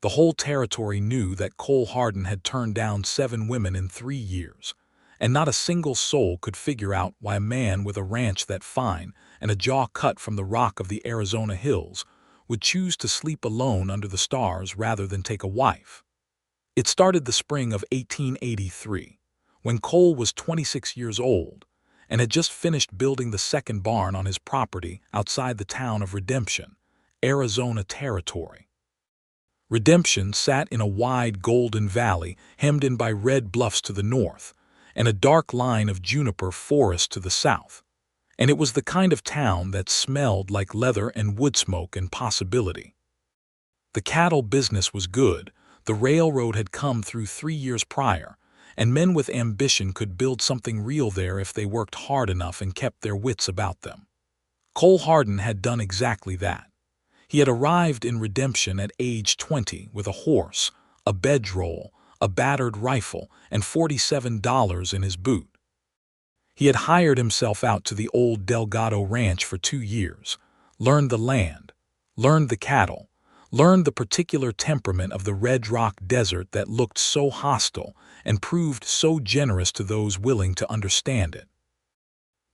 The whole territory knew that Cole Harden had turned down 7 women in 3 years, and not a single soul could figure out why a man with a ranch that fine and a jaw cut from the rock of the Arizona hills would choose to sleep alone under the stars rather than take a wife. It started the spring of 1883, when Cole was 26 years old and had just finished building the second barn on his property outside the town of Redemption, Arizona Territory. Redemption sat in a wide golden valley hemmed in by red bluffs to the north and a dark line of juniper forest to the south. And it was the kind of town that smelled like leather and wood smoke and possibility. The cattle business was good, the railroad had come through 3 years prior, and men with ambition could build something real there if they worked hard enough and kept their wits about them. Cole Harden had done exactly that. He had arrived in Redemption at age 20 with a horse, a bedroll, a battered rifle, and $47 in his boot. He had hired himself out to the old Delgado Ranch for 2 years, learned the land, learned the cattle, learned the particular temperament of the Red Rock Desert that looked so hostile and proved so generous to those willing to understand it.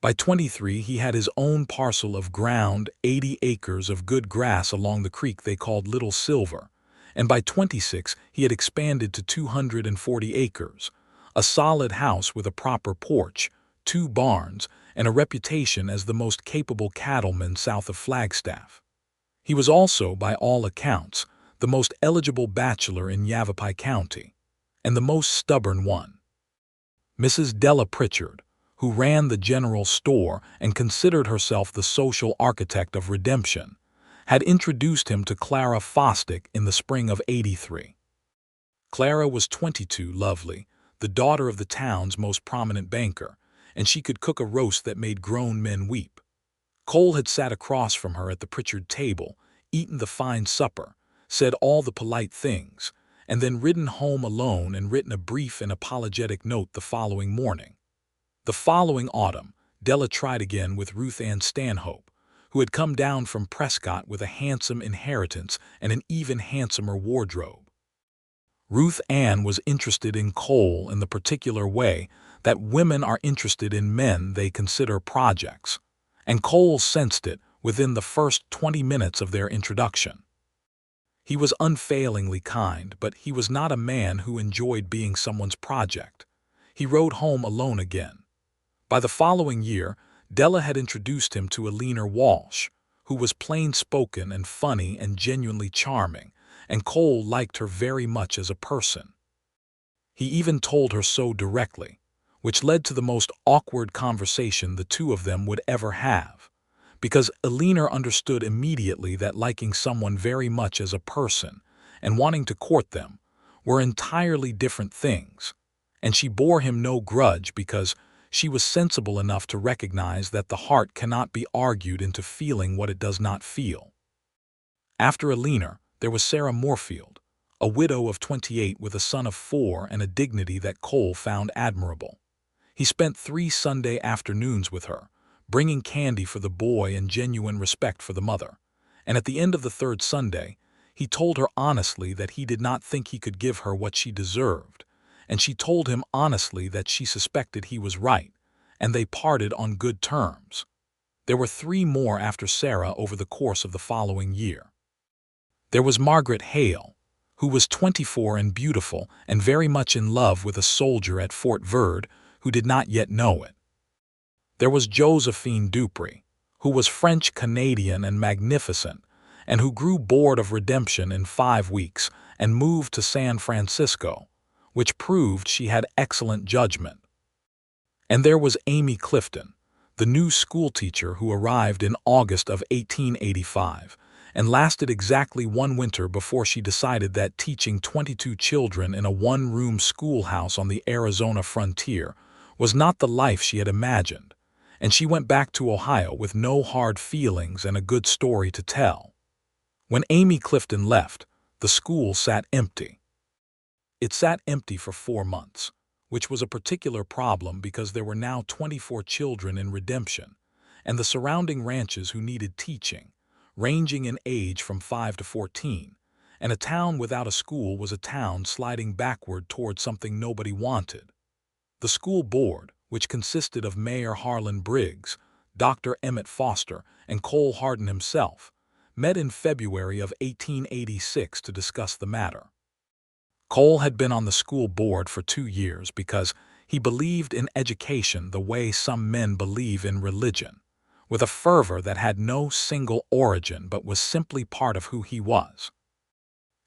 By 23, he had his own parcel of ground, 80 acres of good grass along the creek they called Little Silver, and by 26 he had expanded to 240 acres, a solid house with a proper porch, 2 barns, and a reputation as the most capable cattleman south of Flagstaff. He was also, by all accounts, the most eligible bachelor in Yavapai County, and the most stubborn one. Mrs. Della Pritchard, who ran the general store and considered herself the social architect of Redemption, had introduced him to Clara Fosdick in the spring of '83. Clara was 22, lovely, the daughter of the town's most prominent banker, and she could cook a roast that made grown men weep. Cole had sat across from her at the Pritchard table, eaten the fine supper, said all the polite things, and then ridden home alone and written a brief and apologetic note the following morning. The following autumn, Della tried again with Ruth Ann Stanhope, who had come down from Prescott with a handsome inheritance and an even handsomer wardrobe. Ruth Ann was interested in Cole in the particular way that women are interested in men they consider projects, and Cole sensed it within the first 20 minutes of their introduction. He was unfailingly kind, but he was not a man who enjoyed being someone's project. He rode home alone again. By the following year, Della had introduced him to Eleanor Walsh, who was plain-spoken and funny and genuinely charming, and Cole liked her very much as a person. He even told her so directly, which led to the most awkward conversation the two of them would ever have, because Eleanor understood immediately that liking someone very much as a person and wanting to court them were entirely different things, and she bore him no grudge because she was sensible enough to recognize that the heart cannot be argued into feeling what it does not feel. After Eleanor, there was Sarah Moorfield, a widow of 28 with a son of 4 and a dignity that Cole found admirable. He spent 3 Sunday afternoons with her, bringing candy for the boy and genuine respect for the mother, and at the end of the 3rd Sunday, he told her honestly that he did not think he could give her what she deserved, and she told him honestly that she suspected he was right, and they parted on good terms. There were 3 more after Sarah over the course of the following year. There was Margaret Hale, who was 24 and beautiful and very much in love with a soldier at Fort Verde who did not yet know it. There was Josephine Dupree, who was French-Canadian and magnificent, and who grew bored of Redemption in 5 weeks and moved to San Francisco, which proved she had excellent judgment. And there was Amy Clifton, the new schoolteacher who arrived in August of 1885 and lasted exactly 1 winter before she decided that teaching 22 children in a 1-room schoolhouse on the Arizona frontier was not the life she had imagined, and she went back to Ohio with no hard feelings and a good story to tell. When Amy Clifton left, the school sat empty. It sat empty for 4 months, which was a particular problem because there were now 24 children in Redemption, and the surrounding ranches who needed teaching, ranging in age from 5 to 14, and a town without a school was a town sliding backward toward something nobody wanted. The school board, which consisted of Mayor Harlan Briggs, Dr. Emmett Foster, and Cole Harden himself, met in February of 1886 to discuss the matter. Cole had been on the school board for 2 years because he believed in education the way some men believe in religion, with a fervor that had no single origin but was simply part of who he was.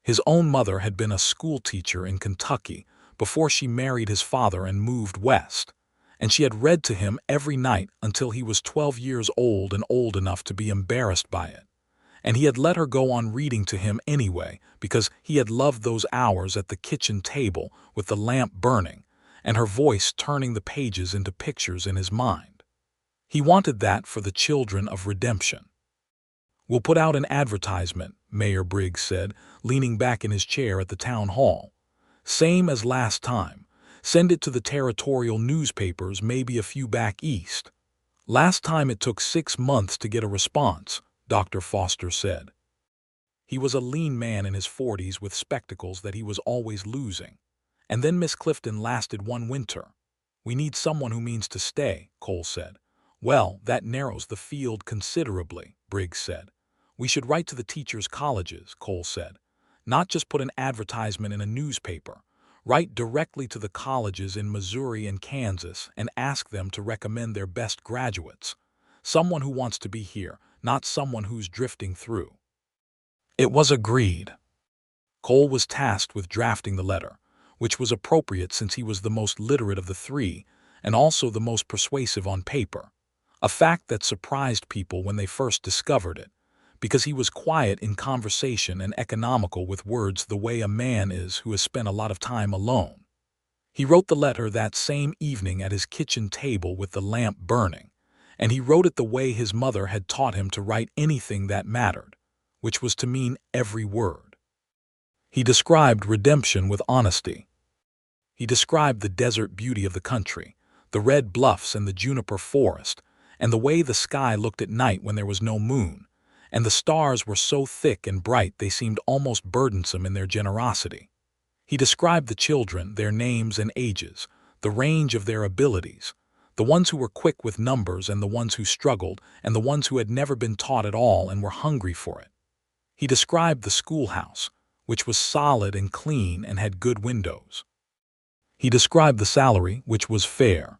His own mother had been a schoolteacher in Kentucky before she married his father and moved west, and she had read to him every night until he was 12 years old and old enough to be embarrassed by it. And he had let her go on reading to him anyway because he had loved those hours at the kitchen table with the lamp burning and her voice turning the pages into pictures in his mind. He wanted that for the children of redemption. "We'll put out an advertisement," Mayor Briggs said, leaning back in his chair at the town hall. "Same as last time. Send it to the territorial newspapers, maybe a few back east." "Last time it took 6 months to get a response," Dr. Foster said. He was a lean man in his 40s with spectacles that he was always losing. "And then Miss Clifton lasted 1 winter. We need someone who means to stay," Cole said. "Well, that narrows the field considerably," Briggs said. "We should write to the teachers' colleges," Cole said. "Not just put an advertisement in a newspaper. Write directly to the colleges in Missouri and Kansas and ask them to recommend their best graduates. Someone who wants to be here, not someone who's drifting through." It was agreed. Cole was tasked with drafting the letter, which was appropriate since he was the most literate of the three and also the most persuasive on paper, a fact that surprised people when they first discovered it, because he was quiet in conversation and economical with words the way a man is who has spent a lot of time alone. He wrote the letter that same evening at his kitchen table with the lamp burning, and he wrote it the way his mother had taught him to write anything that mattered, which was to mean every word. He described redemption with honesty. He described the desert beauty of the country, the red bluffs and the juniper forest, and the way the sky looked at night when there was no moon, and the stars were so thick and bright they seemed almost burdensome in their generosity. He described the children, their names and ages, the range of their abilities, the ones who were quick with numbers and the ones who struggled, and the ones who had never been taught at all and were hungry for it. He described the schoolhouse, which was solid and clean and had good windows. He described the salary, which was fair.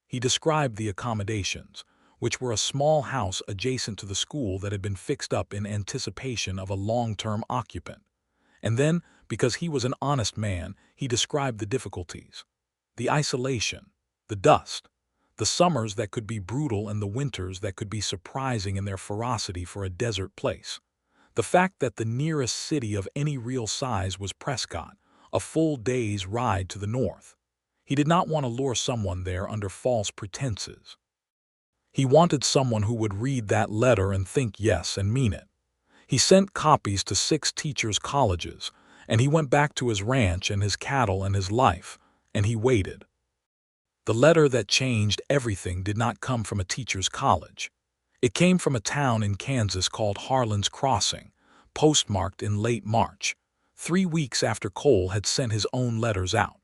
He described the accommodations, which were a small house adjacent to the school that had been fixed up in anticipation of a long-term occupant. And then, because he was an honest man, he described the difficulties, the isolation, the dust, the summers that could be brutal and the winters that could be surprising in their ferocity for a desert place. The fact that the nearest city of any real size was Prescott, a full day's ride to the north. He did not want to lure someone there under false pretenses. He wanted someone who would read that letter and think yes and mean it. He sent copies to 6 teachers' colleges, and he went back to his ranch and his cattle and his life, and he waited. The letter that changed everything did not come from a teacher's college. It came from a town in Kansas called Harlan's Crossing, postmarked in late March, 3 weeks after Cole had sent his own letters out.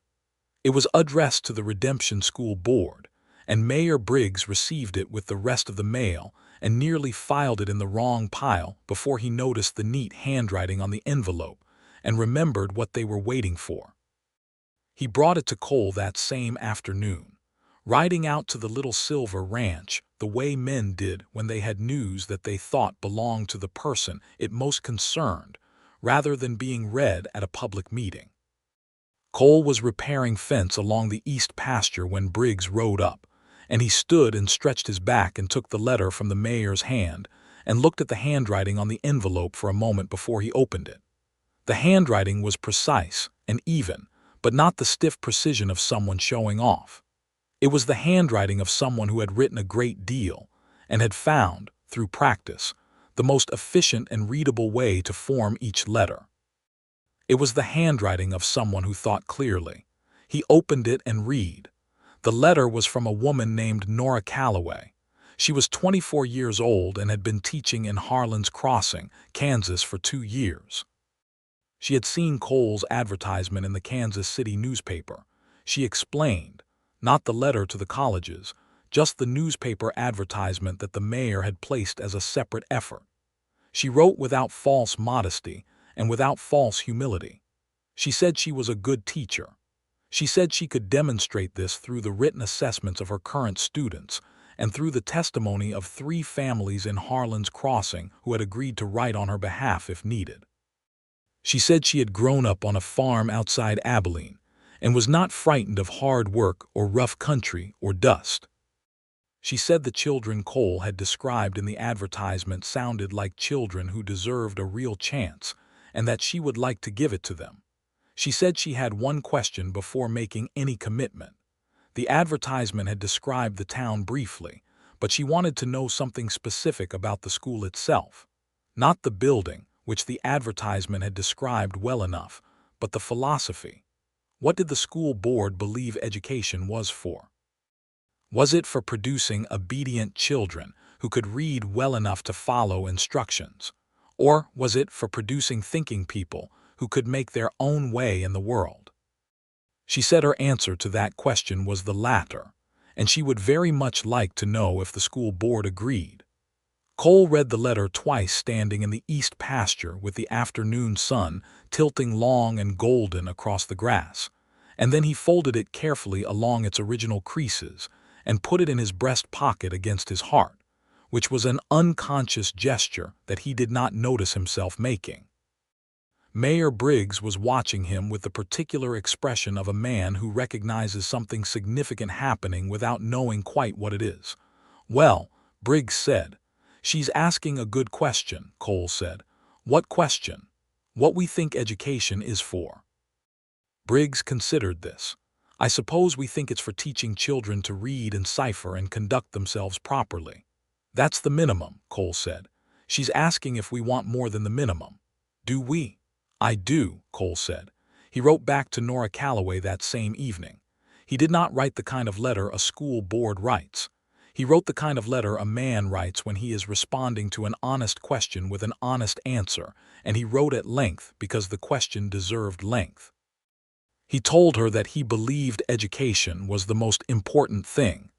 It was addressed to the Redemption School Board, and Mayor Briggs received it with the rest of the mail and nearly filed it in the wrong pile before he noticed the neat handwriting on the envelope and remembered what they were waiting for. He brought it to Cole that same afternoon, riding out to the Little Silver Ranch the way men did when they had news that they thought belonged to the person it most concerned, rather than being read at a public meeting. Cole was repairing fence along the east pasture when Briggs rode up, and he stood and stretched his back and took the letter from the mayor's hand and looked at the handwriting on the envelope for a moment before he opened it. The handwriting was precise and even, but not the stiff precision of someone showing off. It was the handwriting of someone who had written a great deal and had found, through practice, the most efficient and readable way to form each letter. It was the handwriting of someone who thought clearly. He opened it and read. The letter was from a woman named Nora Calloway. She was 24 years old and had been teaching in Harlan's Crossing, Kansas for 2 years. She had seen Cole's advertisement in the Kansas City newspaper. She explained, not the letter to the colleges, just the newspaper advertisement that the mayor had placed as a separate effort. She wrote without false modesty and without false humility. She said she was a good teacher. She said she could demonstrate this through the written assessments of her current students and through the testimony of 3 families in Harlan's Crossing who had agreed to write on her behalf if needed. She said she had grown up on a farm outside Abilene and was not frightened of hard work or rough country or dust. She said the children Cole had described in the advertisement sounded like children who deserved a real chance and that she would like to give it to them. She said she had one question before making any commitment. The advertisement had described the town briefly, but she wanted to know something specific about the school itself. Not the building, which the advertisement had described well enough, but the philosophy. What did the school board believe education was for? Was it for producing obedient children who could read well enough to follow instructions? Or was it for producing thinking people who could make their own way in the world? She said her answer to that question was the latter, and she would very much like to know if the school board agreed. Cole read the letter twice standing in the east pasture with the afternoon sun tilting long and golden across the grass, and then he folded it carefully along its original creases and put it in his breast pocket against his heart, which was an unconscious gesture that he did not notice himself making. Mayor Briggs was watching him with the particular expression of a man who recognizes something significant happening without knowing quite what it is. "Well," Briggs said, "she's asking a good question," Cole said. "What question?" "What we think education is for." Briggs considered this. "I suppose we think it's for teaching children to read and cipher and conduct themselves properly." "That's the minimum," Cole said. "She's asking if we want more than the minimum. Do we?" "I do," Cole said. He wrote back to Nora Calloway that same evening. He did not write the kind of letter a school board writes. He wrote the kind of letter a man writes when he is responding to an honest question with an honest answer, and he wrote at length because the question deserved length. He told her that he believed education was the most important thing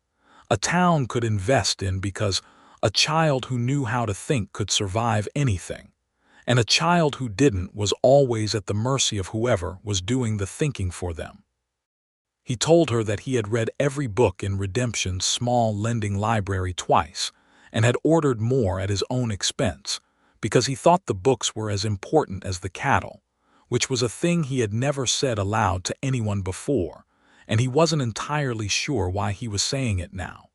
a town could invest in because a child who knew how to think could survive anything, and a child who didn't was always at the mercy of whoever was doing the thinking for them. He told her that he had read every book in Redemption's small lending library twice and had ordered more at his own expense because he thought the books were as important as the cattle, which was a thing he had never said aloud to anyone before, and he wasn't entirely sure why he was saying it now.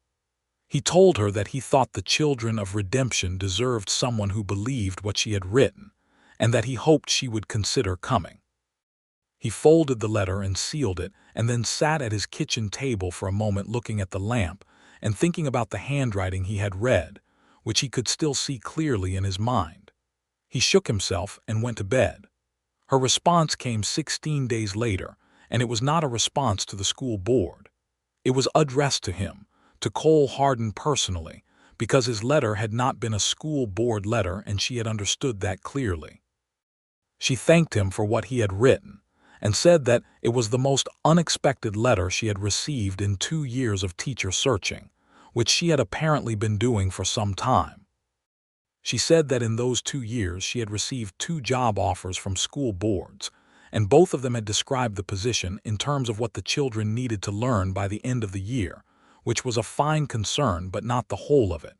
He told her that he thought the children of Redemption deserved someone who believed what she had written, and that he hoped she would consider coming. He folded the letter and sealed it, and then sat at his kitchen table for a moment looking at the lamp and thinking about the handwriting he had read, which he could still see clearly in his mind. He shook himself and went to bed. Her response came 16 days later, and it was not a response to the school board. It was addressed to him, to Cole Harden personally, because his letter had not been a school board letter and she had understood that clearly. She thanked him for what he had written and said that it was the most unexpected letter she had received in 2 years of teacher searching, which she had apparently been doing for some time. She said that in those 2 years she had received 2 job offers from school boards, and both of them had described the position in terms of what the children needed to learn by the end of the year, which was a fine concern but not the whole of it.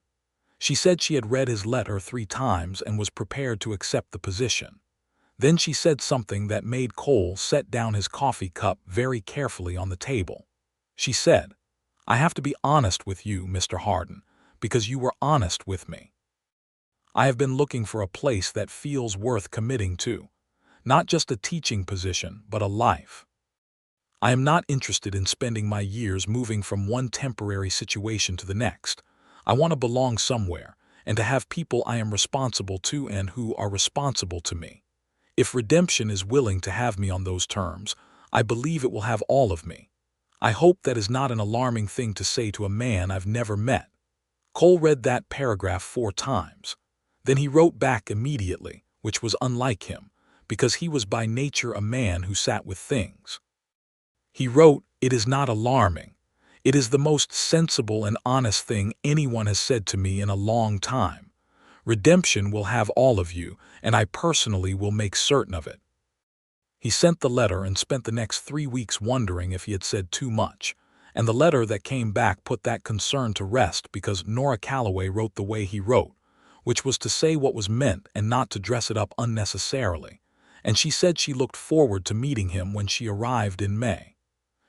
She said she had read his letter 3 times and was prepared to accept the position. Then she said something that made Cole set down his coffee cup very carefully on the table. She said, "I have to be honest with you, Mr. Harden, because you were honest with me. I have been looking for a place that feels worth committing to, not just a teaching position, but a life. I am not interested in spending my years moving from one temporary situation to the next. I want to belong somewhere and to have people I am responsible to and who are responsible to me. If Redemption is willing to have me on those terms, I believe it will have all of me. I hope that is not an alarming thing to say to a man I've never met." Cole read that paragraph 4 times. Then he wrote back immediately, which was unlike him, because he was by nature a man who sat with things. He wrote, "It is not alarming. It is the most sensible and honest thing anyone has said to me in a long time. Redemption will have all of you, and I personally will make certain of it." He sent the letter and spent the next 3 weeks wondering if he had said too much, and the letter that came back put that concern to rest because Nora Calloway wrote the way he wrote, which was to say what was meant and not to dress it up unnecessarily, and she said she looked forward to meeting him when she arrived in May.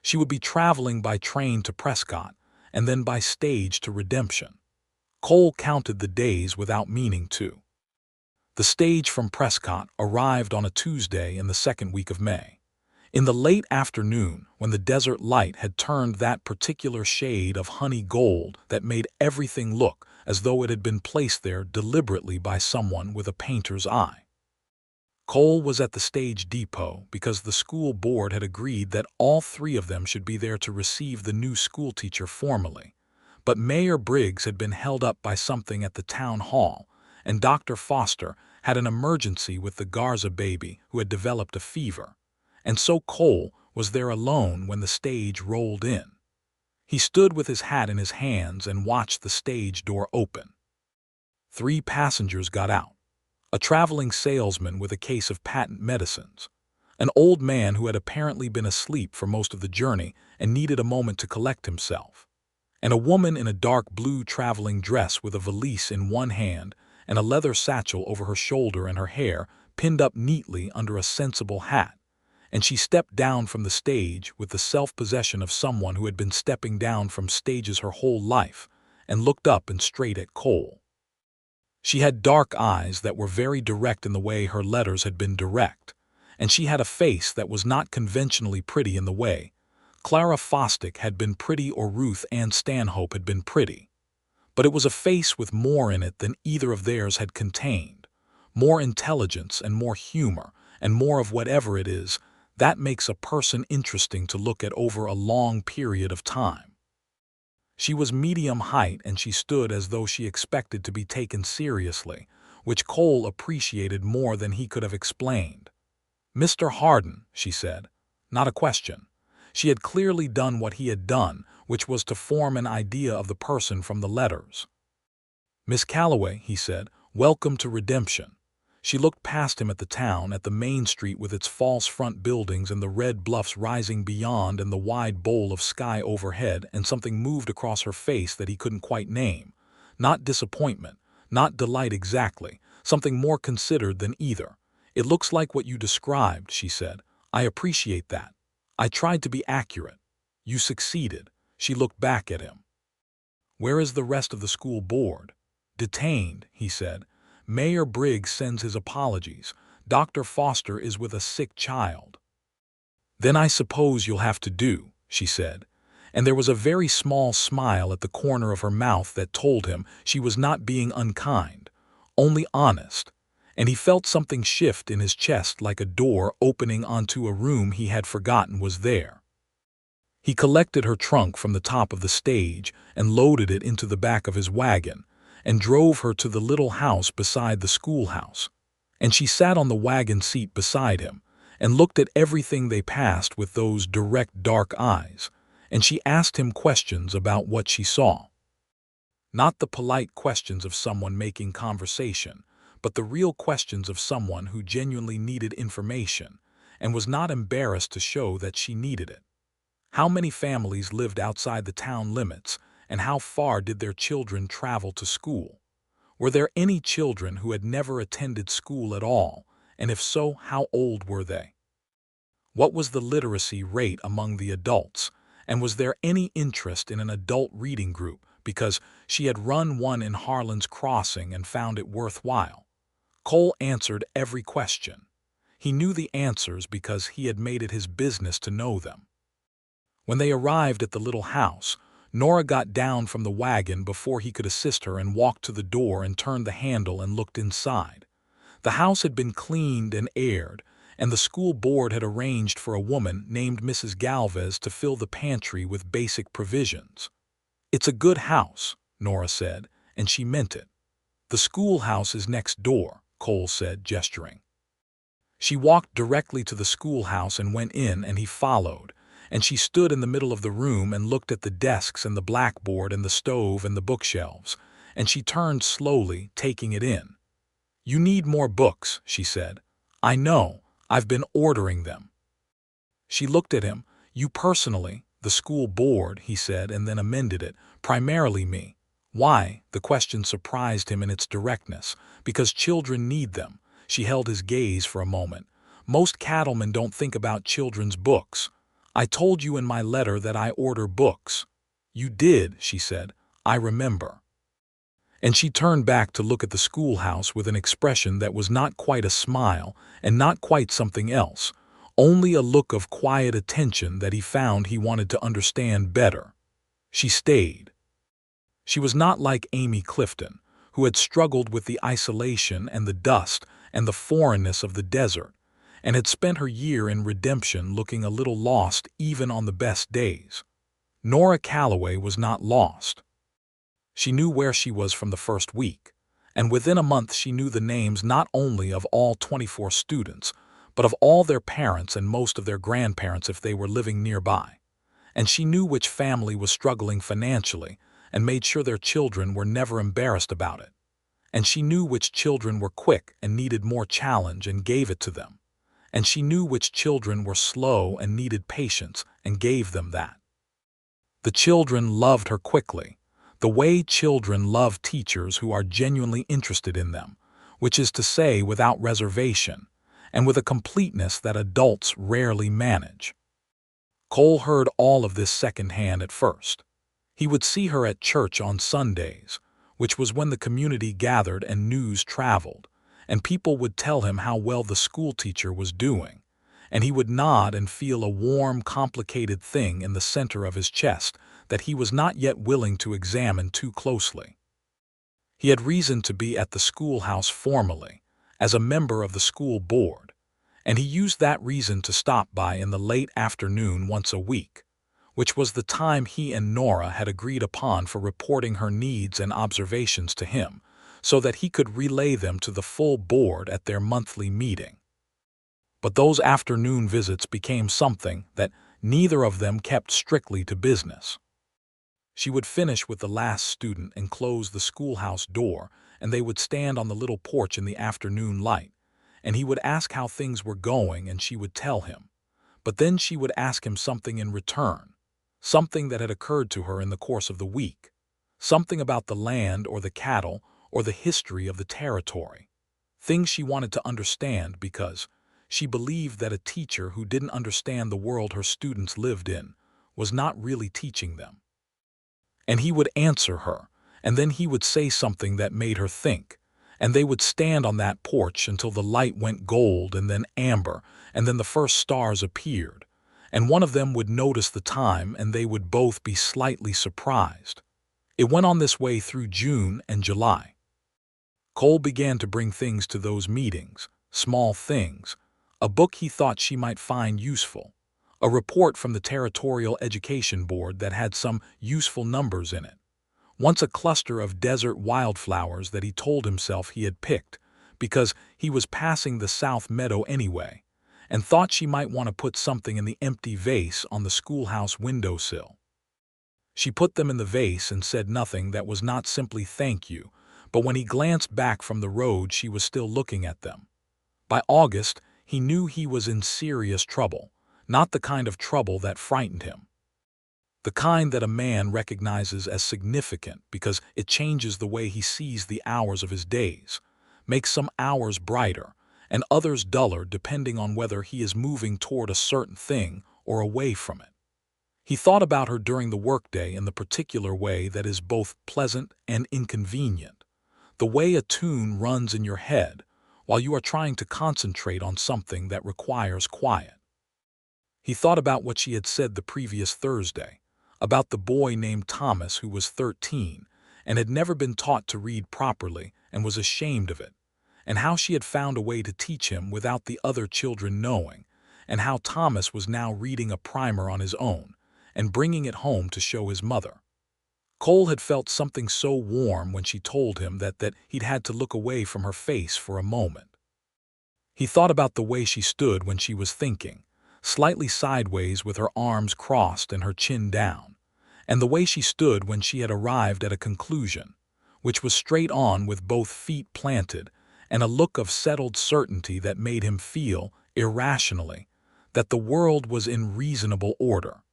She would be traveling by train to Prescott, and then by stage to Redemption. Cole counted the days without meaning to. The stage from Prescott arrived on a Tuesday in the second week of May. In the late afternoon, when the desert light had turned that particular shade of honey gold that made everything look as though it had been placed there deliberately by someone with a painter's eye. Cole was at the stage depot because the school board had agreed that all three of them should be there to receive the new schoolteacher formally. But Mayor Briggs had been held up by something at the town hall, and Dr. Foster had an emergency with the Garza baby who had developed a fever. And so Cole was there alone when the stage rolled in. He stood with his hat in his hands and watched the stage door open. 3 passengers got out. A traveling salesman with a case of patent medicines, an old man who had apparently been asleep for most of the journey and needed a moment to collect himself, and a woman in a dark blue traveling dress with a valise in one hand and a leather satchel over her shoulder and her hair pinned up neatly under a sensible hat, and she stepped down from the stage with the self-possession of someone who had been stepping down from stages her whole life and looked up and straight at Cole. She had dark eyes that were very direct in the way her letters had been direct, and she had a face that was not conventionally pretty in the way Clara Fosdick had been pretty or Ruth Ann Stanhope had been pretty. But it was a face with more in it than either of theirs had contained, more intelligence and more humor and more of whatever it is that makes a person interesting to look at over a long period of time. She was medium height and she stood as though she expected to be taken seriously, which Cole appreciated more than he could have explained. "Mr. Harden," she said. Not a question. She had clearly done what he had done, which was to form an idea of the person from the letters. "Miss Calloway," he said, "welcome to Redemption." She looked past him at the town, at the main street with its false front buildings and the red bluffs rising beyond and the wide bowl of sky overhead, and something moved across her face that he couldn't quite name. Not disappointment, not delight exactly, something more considered than either. "It looks like what you described," she said. "I appreciate that. I tried to be accurate. You succeeded." She looked back at him. "Where is the rest of the school board?" "Detained," he said. "Mayor Briggs sends his apologies. Dr. Foster is with a sick child." "Then I suppose you'll have to do," she said, and there was a very small smile at the corner of her mouth that told him she was not being unkind, only honest, and he felt something shift in his chest like a door opening onto a room he had forgotten was there. He collected her trunk from the top of the stage and loaded it into the back of his wagon, and drove her to the little house beside the schoolhouse, and she sat on the wagon seat beside him and looked at everything they passed with those direct dark eyes, and she asked him questions about what she saw. Not the polite questions of someone making conversation, but the real questions of someone who genuinely needed information and was not embarrassed to show that she needed it. How many families lived outside the town limits, and how far did their children travel to school? Were there any children who had never attended school at all, and if so, how old were they? What was the literacy rate among the adults, and was there any interest in an adult reading group because she had run one in Harlan's Crossing and found it worthwhile? Cole answered every question. He knew the answers because he had made it his business to know them. When they arrived at the little house, Nora got down from the wagon before he could assist her and walked to the door and turned the handle and looked inside. The house had been cleaned and aired, and the school board had arranged for a woman named Mrs. Galvez to fill the pantry with basic provisions. "It's a good house," Nora said, and she meant it. "The schoolhouse is next door," Cole said, gesturing. She walked directly to the schoolhouse and went in, and he followed, and she stood in the middle of the room and looked at the desks and the blackboard and the stove and the bookshelves, and she turned slowly, taking it in. "You need more books," she said. "I know. I've been ordering them." She looked at him. "You personally, the school board," he said, and then amended it. "Primarily me." Why? The question surprised him in its directness. Because children need them. She held his gaze for a moment. "Most cattlemen don't think about children's books. I told you in my letter that I order books." "You did," she said. "I remember." And she turned back to look at the schoolhouse with an expression that was not quite a smile and not quite something else, only a look of quiet attention that he found he wanted to understand better. She stayed. She was not like Amy Clifton, who had struggled with the isolation and the dust and the foreignness of the desert, and had spent her year in redemption looking a little lost even on the best days. Nora Calloway was not lost. She knew where she was from the first week, and within a month she knew the names not only of all 24 students, but of all their parents and most of their grandparents if they were living nearby. And she knew which family was struggling financially and made sure their children were never embarrassed about it. And she knew which children were quick and needed more challenge and gave it to them. And she knew which children were slow and needed patience and gave them that. The children loved her quickly, the way children love teachers who are genuinely interested in them, which is to say without reservation, and with a completeness that adults rarely manage. Cole heard all of this secondhand at first. He would see her at church on Sundays, which was when the community gathered and news traveled, and people would tell him how well the schoolteacher was doing, and he would nod and feel a warm, complicated thing in the center of his chest that he was not yet willing to examine too closely. He had reason to be at the schoolhouse formally, as a member of the school board, and he used that reason to stop by in the late afternoon once a week, which was the time he and Nora had agreed upon for reporting her needs and observations to him, so that he could relay them to the full board at their monthly meeting. But those afternoon visits became something that neither of them kept strictly to business. She would finish with the last student and close the schoolhouse door, and they would stand on the little porch in the afternoon light, and he would ask how things were going and she would tell him. But then she would ask him something in return, something that had occurred to her in the course of the week, something about the land or the cattle or the history of the territory, things she wanted to understand because she believed that a teacher who didn't understand the world her students lived in was not really teaching them. And he would answer her, and then he would say something that made her think, and they would stand on that porch until the light went gold and then amber, and then the first stars appeared, and one of them would notice the time and they would both be slightly surprised. It went on this way through June and July. Cole began to bring things to those meetings, small things, a book he thought she might find useful, a report from the Territorial Education Board that had some useful numbers in it, once a cluster of desert wildflowers that he told himself he had picked because he was passing the south meadow anyway, and thought she might want to put something in the empty vase on the schoolhouse windowsill. She put them in the vase and said nothing that was not simply thank you, but when he glanced back from the road she was still looking at them. By August, he knew he was in serious trouble, not the kind of trouble that frightened him. The kind that a man recognizes as significant because it changes the way he sees the hours of his days, makes some hours brighter and others duller depending on whether he is moving toward a certain thing or away from it. He thought about her during the workday in the particular way that is both pleasant and inconvenient, the way a tune runs in your head while you are trying to concentrate on something that requires quiet. He thought about what she had said the previous Thursday, about the boy named Thomas who was 13 and had never been taught to read properly and was ashamed of it, and how she had found a way to teach him without the other children knowing, and how Thomas was now reading a primer on his own and bringing it home to show his mother. Cole had felt something so warm when she told him that he'd had to look away from her face for a moment. He thought about the way she stood when she was thinking, slightly sideways with her arms crossed and her chin down, and the way she stood when she had arrived at a conclusion, which was straight on with both feet planted and a look of settled certainty that made him feel, irrationally, that the world was in reasonable order.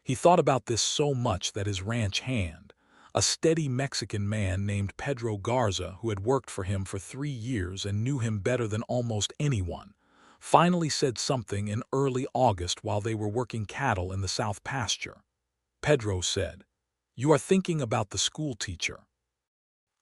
He thought about this so much that his ranch hand, a steady Mexican man named Pedro Garza who had worked for him for 3 years and knew him better than almost anyone, finally said something in early August while they were working cattle in the south pasture. Pedro said, "You are thinking about the school teacher."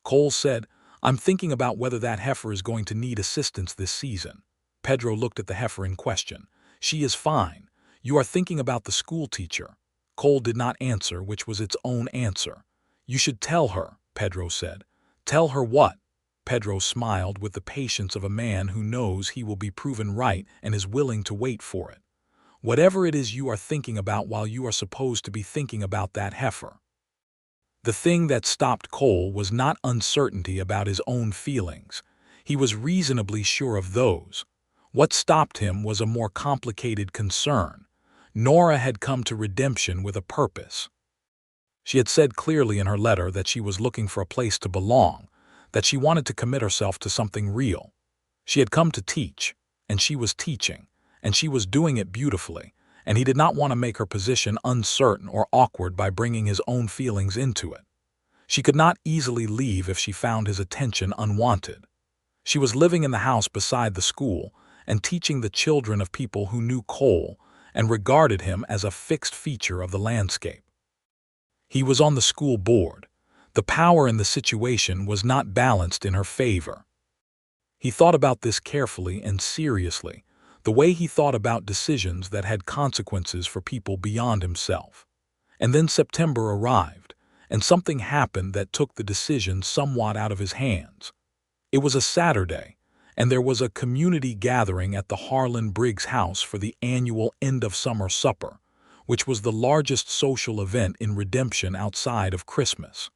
Cole said, "I'm thinking about whether that heifer is going to need assistance this season." Pedro looked at the heifer in question. "She is fine. You are thinking about the school teacher." Cole did not answer, which was its own answer. "You should tell her," Pedro said. "Tell her what?" Pedro smiled with the patience of a man who knows he will be proven right and is willing to wait for it. "Whatever it is you are thinking about while you are supposed to be thinking about that heifer." The thing that stopped Cole was not uncertainty about his own feelings. He was reasonably sure of those. What stopped him was a more complicated concern. Nora had come to redemption with a purpose. She had said clearly in her letter that she was looking for a place to belong, that she wanted to commit herself to something real. She had come to teach, and she was teaching, and she was doing it beautifully, and he did not want to make her position uncertain or awkward by bringing his own feelings into it. She could not easily leave if she found his attention unwanted. She was living in the house beside the school and teaching the children of people who knew Cole and regarded him as a fixed feature of the landscape. He was on the school board. The power in the situation was not balanced in her favor. He thought about this carefully and seriously, the way he thought about decisions that had consequences for people beyond himself. And then September arrived, and something happened that took the decision somewhat out of his hands. It was a Saturday, and there was a community gathering at the Harlan Briggs house for the annual end-of-summer supper, which was the largest social event in Redemption outside of Christmas.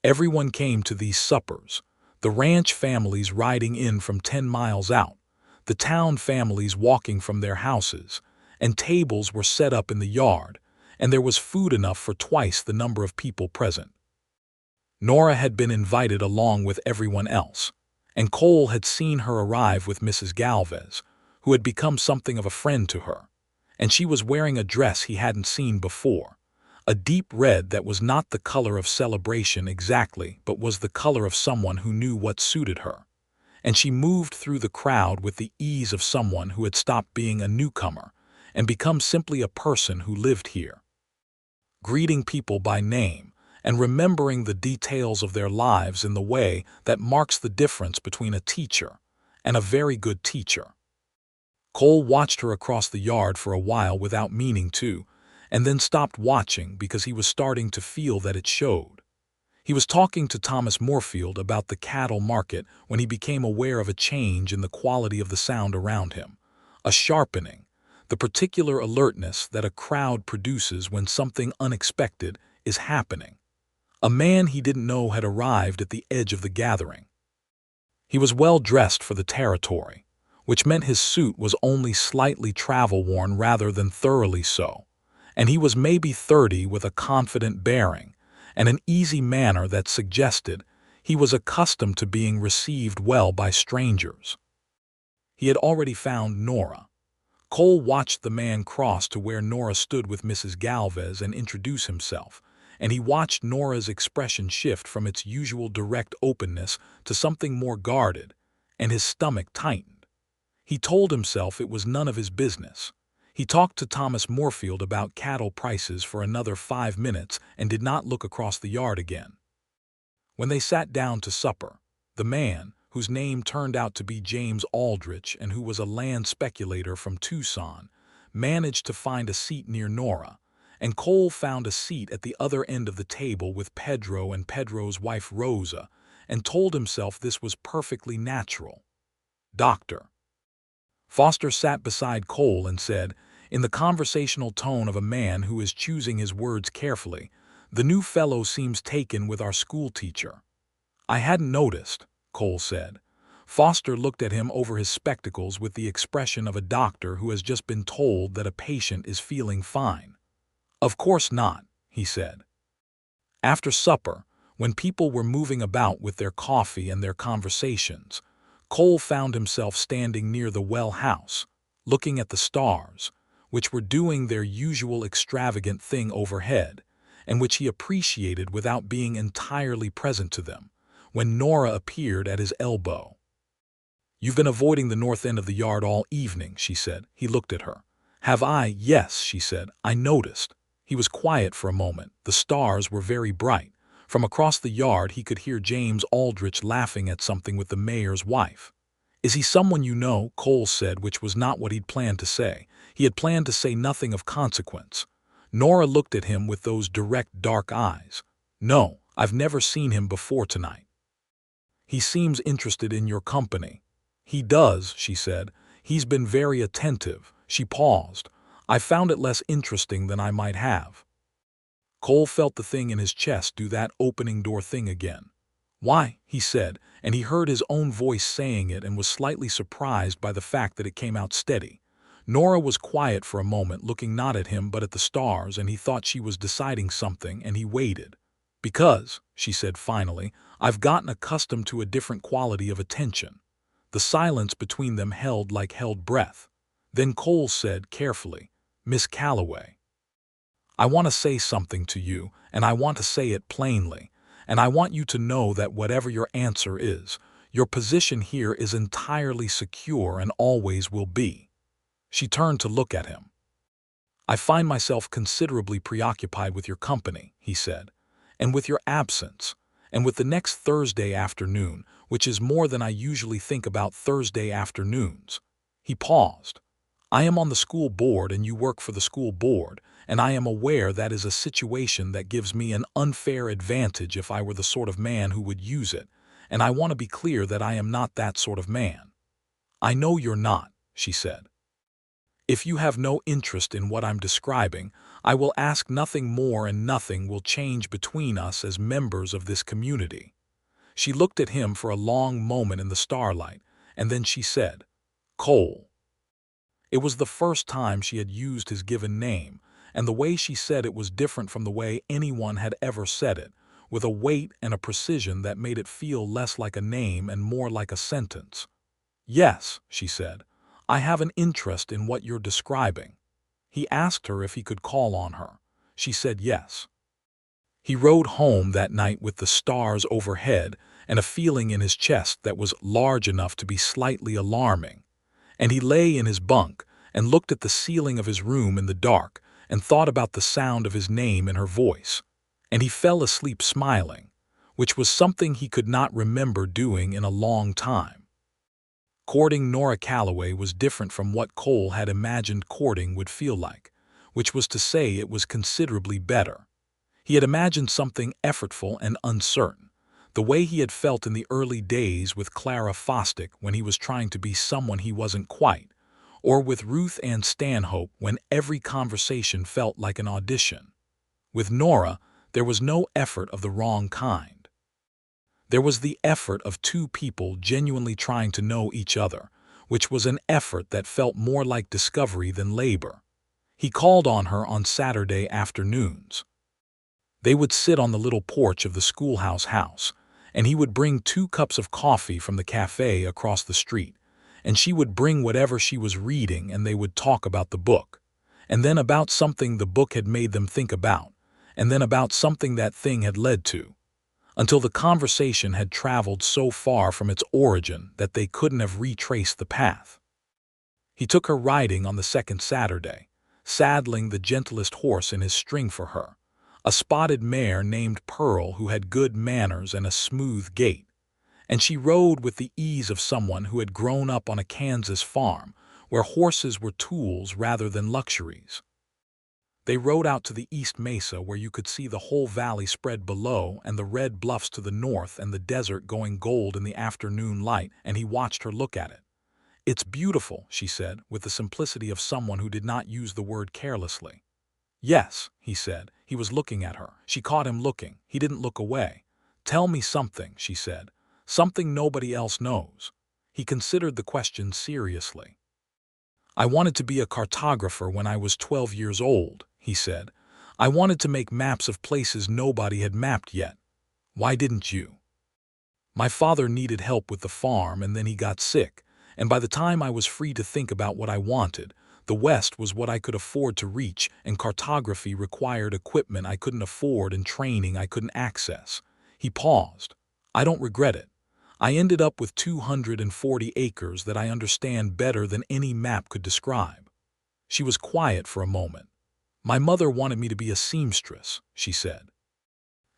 Everyone came to these suppers, the ranch families riding in from 10 miles out, the town families walking from their houses, and tables were set up in the yard, and there was food enough for twice the number of people present. Nora had been invited along with everyone else, and Cole had seen her arrive with Mrs. Galvez, who had become something of a friend to her, and she was wearing a dress he hadn't seen before, a deep red that was not the color of celebration exactly, but was the color of someone who knew what suited her, and she moved through the crowd with the ease of someone who had stopped being a newcomer and become simply a person who lived here. Greeting people by name and remembering the details of their lives in the way that marks the difference between a teacher and a very good teacher. Cole watched her across the yard for a while without meaning to, and then stopped watching because he was starting to feel that it showed. He was talking to Thomas Moorfield about the cattle market when he became aware of a change in the quality of the sound around him, a sharpening, the particular alertness that a crowd produces when something unexpected is happening. A man he didn't know had arrived at the edge of the gathering. He was well dressed for the territory, which meant his suit was only slightly travel-worn rather than thoroughly so, and he was maybe 30 with a confident bearing and an easy manner that suggested he was accustomed to being received well by strangers. He had already found Nora. Cole watched the man cross to where Nora stood with Mrs. Galvez and introduce himself, and he watched Nora's expression shift from its usual direct openness to something more guarded, and his stomach tightened. He told himself it was none of his business. He talked to Thomas Moorfield about cattle prices for another 5 minutes and did not look across the yard again. When they sat down to supper, the man, whose name turned out to be James Aldrich and who was a land speculator from Tucson, managed to find a seat near Nora, and Cole found a seat at the other end of the table with Pedro and Pedro's wife Rosa, and told himself this was perfectly natural. "Doctor." Foster sat beside Cole and said, in the conversational tone of a man who is choosing his words carefully, "The new fellow seems taken with our school teacher." "I hadn't noticed," Cole said. Foster looked at him over his spectacles with the expression of a doctor who has just been told that a patient is feeling fine. "Of course not," he said. After supper, when people were moving about with their coffee and their conversations, Cole found himself standing near the well house, looking at the stars, which were doing their usual extravagant thing overhead, and which he appreciated without being entirely present to them, when Nora appeared at his elbow. "You've been avoiding the north end of the yard all evening," she said. He looked at her. "Have I?" "Yes," she said. "I noticed." He was quiet for a moment. The stars were very bright. From across the yard he could hear James Aldrich laughing at something with the mayor's wife. "Is he someone you know?" Cole said, which was not what he'd planned to say. He had planned to say nothing of consequence. Nora looked at him with those direct dark eyes. "No, I've never seen him before tonight." "He seems interested in your company." "He does," she said. "He's been very attentive." She paused. "I found it less interesting than I might have." Cole felt the thing in his chest do that opening door thing again. "Why?" he said, and he heard his own voice saying it and was slightly surprised by the fact that it came out steady. Nora was quiet for a moment, looking not at him but at the stars, and he thought she was deciding something, and he waited. "Because," she said finally, "I've gotten accustomed to a different quality of attention." The silence between them held breath. Then Cole said carefully, "Miss Calloway, I want to say something to you, and I want to say it plainly, and I want you to know that whatever your answer is, your position here is entirely secure and always will be." She turned to look at him. "I find myself considerably preoccupied with your company," he said, "and with your absence, and with the next Thursday afternoon, which is more than I usually think about Thursday afternoons." He paused. "I am on the school board and you work for the school board, and I am aware that is a situation that gives me an unfair advantage if I were the sort of man who would use it, and I want to be clear that I am not that sort of man." "I know you're not," she said. "If you have no interest in what I'm describing, I will ask nothing more and nothing will change between us as members of this community." She looked at him for a long moment in the starlight, and then she said, "Cole." It was the first time she had used his given name, and the way she said it was different from the way anyone had ever said it, with a weight and a precision that made it feel less like a name and more like a sentence. "Yes," she said, "I have an interest in what you're describing." He asked her if he could call on her. She said yes. He rode home that night with the stars overhead and a feeling in his chest that was large enough to be slightly alarming. And he lay in his bunk and looked at the ceiling of his room in the dark and thought about the sound of his name in her voice. And he fell asleep smiling, which was something he could not remember doing in a long time. Courting Nora Calloway was different from what Cole had imagined courting would feel like, which was to say it was considerably better. He had imagined something effortful and uncertain, the way he had felt in the early days with Clara Fosdick when he was trying to be someone he wasn't quite, or with Ruth Ann Stanhope when every conversation felt like an audition. With Nora, there was no effort of the wrong kind. There was the effort of two people genuinely trying to know each other, which was an effort that felt more like discovery than labor. He called on her on Saturday afternoons. They would sit on the little porch of the schoolhouse house, and he would bring 2 cups of coffee from the cafe across the street, and she would bring whatever she was reading, and they would talk about the book, and then about something the book had made them think about, and then about something that thing had led to, until the conversation had traveled so far from its origin that they couldn't have retraced the path. He took her riding on the second Saturday, saddling the gentlest horse in his string for her, a spotted mare named Pearl who had good manners and a smooth gait, and she rode with the ease of someone who had grown up on a Kansas farm where horses were tools rather than luxuries. They rode out to the East Mesa where you could see the whole valley spread below and the red bluffs to the north and the desert going gold in the afternoon light, and he watched her look at it. "It's beautiful," she said, with the simplicity of someone who did not use the word carelessly. "Yes," he said. He was looking at her. She caught him looking. He didn't look away. "Tell me something," she said. "Something nobody else knows." He considered the question seriously. "I wanted to be a cartographer when I was 12 years old," he said. "I wanted to make maps of places nobody had mapped yet. Why didn't you?" "My father needed help with the farm, and then he got sick, and by the time I was free to think about what I wanted, the West was what I could afford to reach, and cartography required equipment I couldn't afford and training I couldn't access." He paused. "I don't regret it. I ended up with 240 acres that I understand better than any map could describe." She was quiet for a moment. "My mother wanted me to be a seamstress," she said.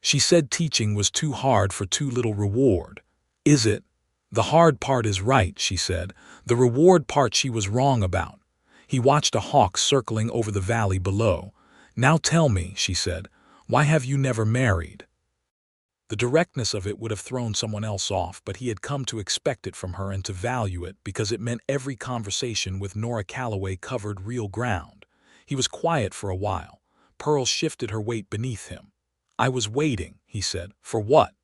"She said teaching was too hard for too little reward." "Is it?" "The hard part is right," she said. "The reward part she was wrong about." He watched a hawk circling over the valley below. "Now tell me," she said, "why have you never married?" The directness of it would have thrown someone else off, but he had come to expect it from her and to value it because it meant every conversation with Nora Calloway covered real ground. He was quiet for a while. Pearl shifted her weight beneath him. "I was waiting," he said. "For what?"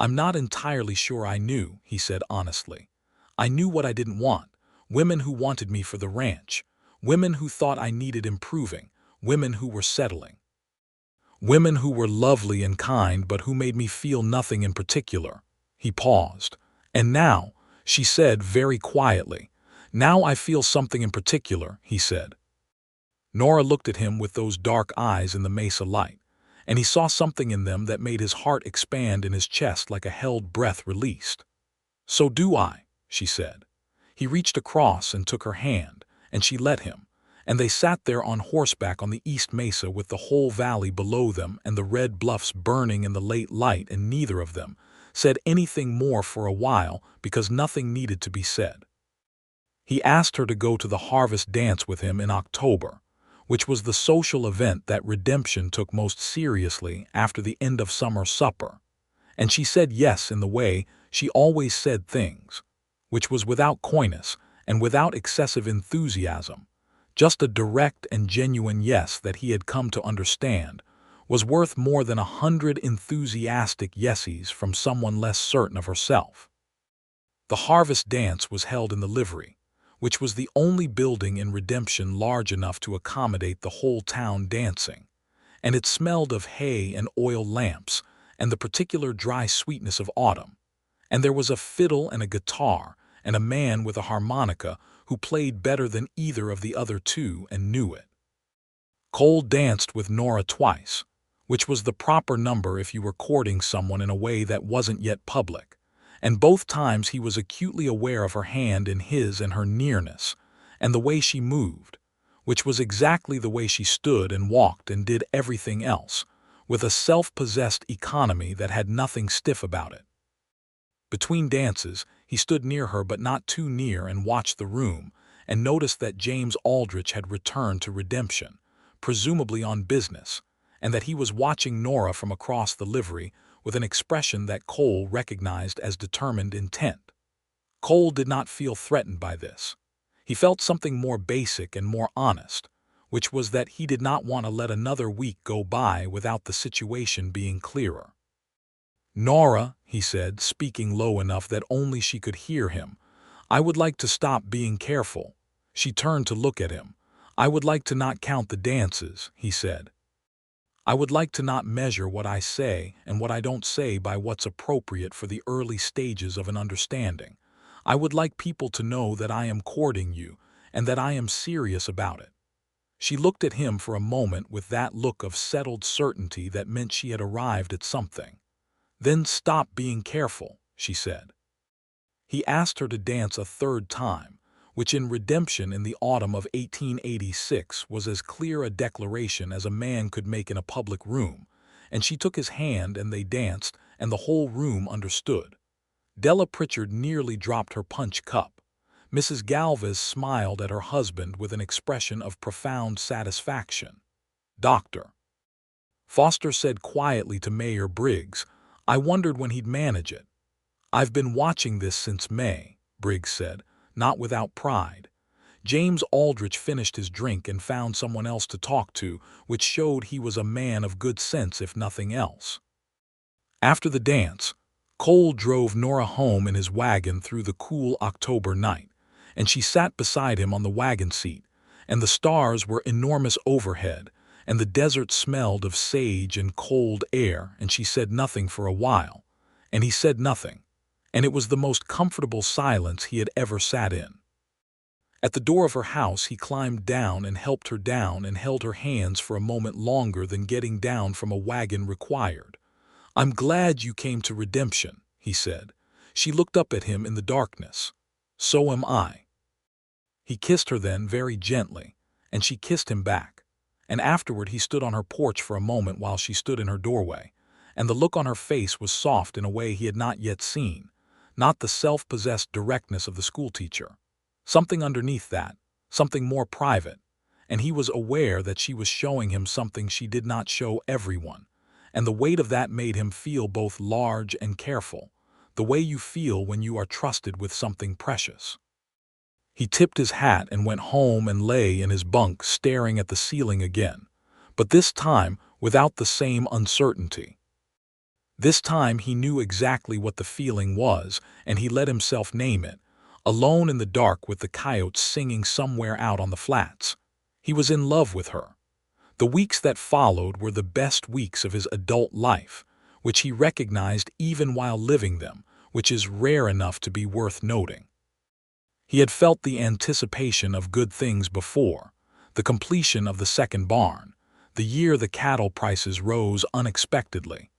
"I'm not entirely sure I knew," he said honestly. "I knew what I didn't want. Women who wanted me for the ranch. Women who thought I needed improving. Women who were settling. Women who were lovely and kind but who made me feel nothing in particular." He paused. "And now," she said very quietly. "Now I feel something in particular," he said. Nora looked at him with those dark eyes in the mesa light, and he saw something in them that made his heart expand in his chest like a held breath released. "So do I," she said. He reached across and took her hand, and she let him. And they sat there on horseback on the East Mesa with the whole valley below them and the red bluffs burning in the late light, and neither of them said anything more for a while because nothing needed to be said. He asked her to go to the harvest dance with him in October, which was the social event that Redemption took most seriously after the end of summer supper, and she said yes in the way she always said things, which was without coyness and without excessive enthusiasm. Just a direct and genuine yes that he had come to understand was worth more than 100 enthusiastic yesies from someone less certain of herself. The harvest dance was held in the livery, which was the only building in Redemption large enough to accommodate the whole town dancing, and it smelled of hay and oil lamps and the particular dry sweetness of autumn, and there was a fiddle and a guitar and a man with a harmonica who played better than either of the other two and knew it. Cole danced with Nora twice, which was the proper number if you were courting someone in a way that wasn't yet public, and both times he was acutely aware of her hand in his and her nearness, and the way she moved, which was exactly the way she stood and walked and did everything else, with a self-possessed economy that had nothing stiff about it. Between dances, he stood near her but not too near and watched the room, and noticed that James Aldrich had returned to Redemption, presumably on business, and that he was watching Nora from across the livery with an expression that Cole recognized as determined intent. Cole did not feel threatened by this. He felt something more basic and more honest, which was that he did not want to let another week go by without the situation being clearer. "Nora," he said, speaking low enough that only she could hear him, "I would like to stop being careful." She turned to look at him. "I would like to not count the dances," he said. "I would like to not measure what I say and what I don't say by what's appropriate for the early stages of an understanding. I would like people to know that I am courting you and that I am serious about it." She looked at him for a moment with that look of settled certainty that meant she had arrived at something. "Then stop being careful," she said. He asked her to dance a third time, which in Redemption in the autumn of 1886 was as clear a declaration as a man could make in a public room, and she took his hand and they danced, and the whole room understood. Della Pritchard nearly dropped her punch cup. Mrs. Galvez smiled at her husband with an expression of profound satisfaction. "Doctor," Foster said quietly to Mayor Briggs, "I wondered when he'd manage it." "I've been watching this since May," Briggs said, not without pride. James Aldrich finished his drink and found someone else to talk to, which showed he was a man of good sense if nothing else. After the dance, Cole drove Nora home in his wagon through the cool October night, and she sat beside him on the wagon seat, and the stars were enormous overhead, and the desert smelled of sage and cold air, and she said nothing for a while, and he said nothing, and it was the most comfortable silence he had ever sat in. At the door of her house he climbed down and helped her down and held her hands for a moment longer than getting down from a wagon required. "I'm glad you came to redemption," he said. She looked up at him in the darkness. "So am I." He kissed her then very gently, and she kissed him back, and afterward he stood on her porch for a moment while she stood in her doorway, and the look on her face was soft in a way he had not yet seen, not the self-possessed directness of the schoolteacher. Something underneath that, something more private, and he was aware that she was showing him something she did not show everyone, and the weight of that made him feel both large and careful, the way you feel when you are trusted with something precious. He tipped his hat and went home and lay in his bunk staring at the ceiling again, but this time without the same uncertainty. This time he knew exactly what the feeling was, and he let himself name it, alone in the dark with the coyotes singing somewhere out on the flats. He was in love with her. The weeks that followed were the best weeks of his adult life, which he recognized even while living them, which is rare enough to be worth noting. He had felt the anticipation of good things before, the completion of the second barn, the year the cattle prices rose unexpectedly,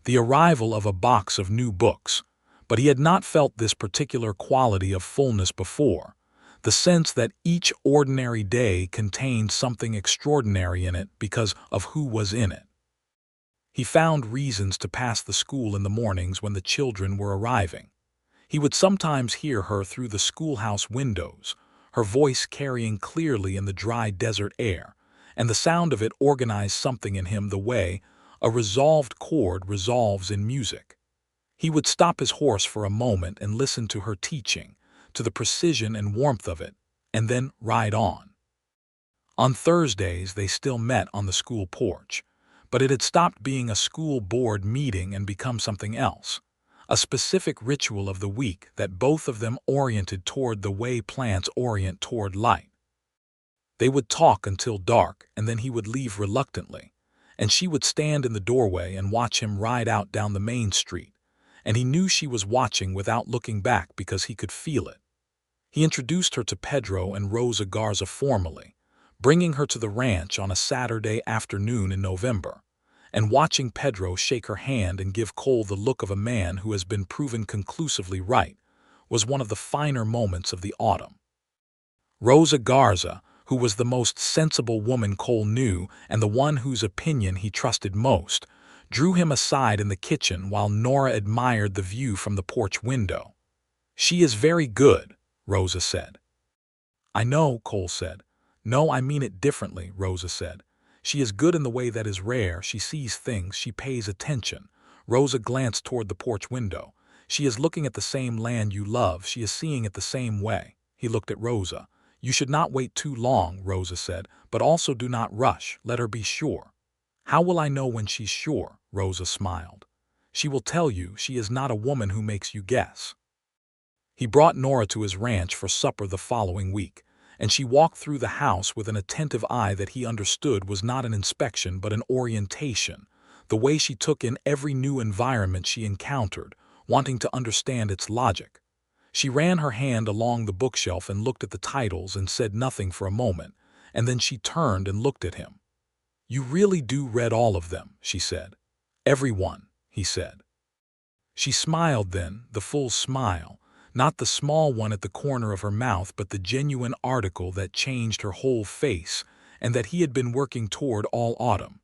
the arrival of a box of new books, but he had not felt this particular quality of fullness before, the sense that each ordinary day contained something extraordinary in it because of who was in it. He found reasons to pass the school in the mornings when the children were arriving. He would sometimes hear her through the schoolhouse windows, her voice carrying clearly in the dry desert air, and the sound of it organized something in him the way a resolved chord resolves in music. He would stop his horse for a moment and listen to her teaching, to the precision and warmth of it, and then ride on. On Thursdays they still met on the school porch, but it had stopped being a school board meeting and become something else, a specific ritual of the week that both of them oriented toward the way plants orient toward light. They would talk until dark, and then he would leave reluctantly, and she would stand in the doorway and watch him ride out down the main street, and he knew she was watching without looking back because he could feel it. He introduced her to Pedro and Rosa Garza formally, bringing her to the ranch on a Saturday afternoon in November, and watching Pedro shake her hand and give Cole the look of a man who has been proven conclusively right, was one of the finer moments of the autumn. Rosa Garza, who was the most sensible woman Cole knew and the one whose opinion he trusted most, drew him aside in the kitchen while Nora admired the view from the porch window. "She is very good," Rosa said. "I know," Cole said. "No, I mean it differently," Rosa said. "She is good in the way that is rare. She sees things. She pays attention." Rosa glanced toward the porch window. "She is looking at the same land you love. She is seeing it the same way." He looked at Rosa. "You should not wait too long," Rosa said, "but also do not rush. Let her be sure." "How will I know when she's sure?" Rosa smiled. "She will tell you. She is not a woman who makes you guess." He brought Nora to his ranch for supper the following week, and she walked through the house with an attentive eye that he understood was not an inspection but an orientation, the way she took in every new environment she encountered, wanting to understand its logic. She ran her hand along the bookshelf and looked at the titles and said nothing for a moment, and then she turned and looked at him. "You really do read all of them," she said. "Every one," he said. She smiled then, the full smile, not the small one at the corner of her mouth but the genuine article that changed her whole face and that he had been working toward all autumn.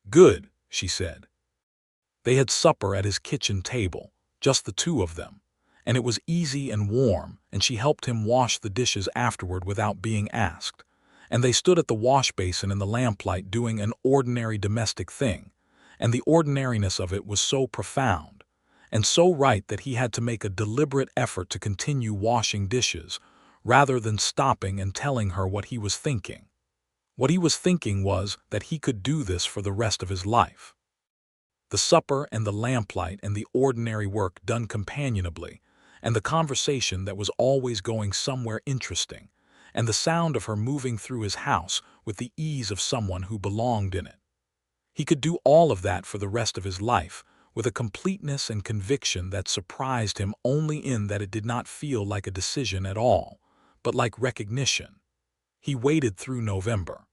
"Good," she said. They had supper at his kitchen table, just the two of them, and it was easy and warm, and she helped him wash the dishes afterward without being asked, and they stood at the wash basin in the lamplight doing an ordinary domestic thing, and the ordinariness of it was so profound and so right that he had to make a deliberate effort to continue washing dishes rather than stopping and telling her what he was thinking. What he was thinking was that he could do this for the rest of his life. The supper and the lamplight and the ordinary work done companionably, and the conversation that was always going somewhere interesting, and the sound of her moving through his house with the ease of someone who belonged in it. He could do all of that for the rest of his life, with a completeness and conviction that surprised him only in that it did not feel like a decision at all, but like recognition. He waited through November.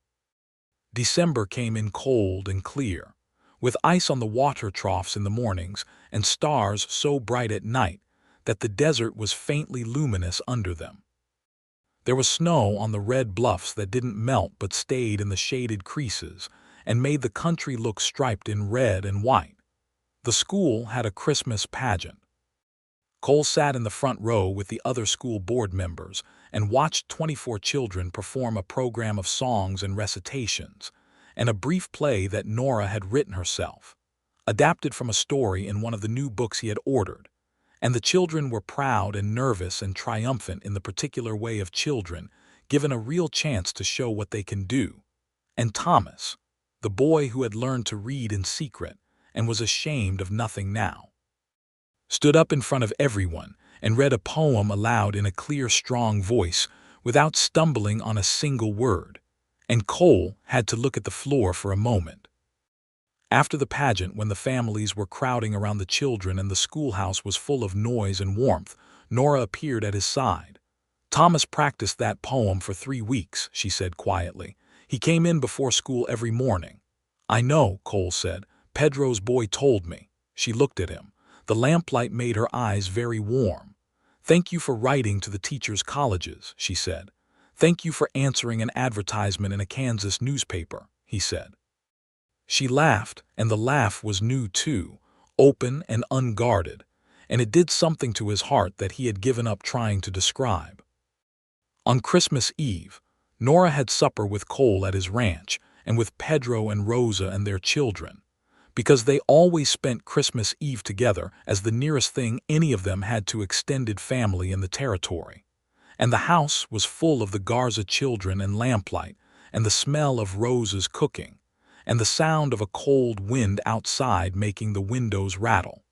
December came in cold and clear, with ice on the water troughs in the mornings and stars so bright at night that the desert was faintly luminous under them. There was snow on the red bluffs that didn't melt but stayed in the shaded creases and made the country look striped in red and white. The school had a Christmas pageant. Cole sat in the front row with the other school board members and watched 24 children perform a program of songs and recitations, and a brief play that Nora had written herself, adapted from a story in one of the new books he had ordered. And the children were proud and nervous and triumphant in the particular way of children, given a real chance to show what they can do. And Thomas, the boy who had learned to read in secret and was ashamed of nothing now, stood up in front of everyone and read a poem aloud in a clear, strong voice without stumbling on a single word, and Cole had to look at the floor for a moment. After the pageant, when the families were crowding around the children and the schoolhouse was full of noise and warmth, Nora appeared at his side. "Thomas practiced that poem for 3 weeks," she said quietly. "He came in before school every morning." "I know," Cole said. "Pedro's boy told me." She looked at him. The lamplight made her eyes very warm. "Thank you for writing to the teachers' colleges," she said. "Thank you for answering an advertisement in a Kansas newspaper," he said. She laughed, and the laugh was new too, open and unguarded, and it did something to his heart that he had given up trying to describe. On Christmas Eve, Nora had supper with Cole at his ranch and with Pedro and Rosa and their children, because they always spent Christmas Eve together as the nearest thing any of them had to extended family in the territory. And the house was full of the Garza children and lamplight and the smell of Rosa's cooking, and the sound of a cold wind outside making the windows rattle.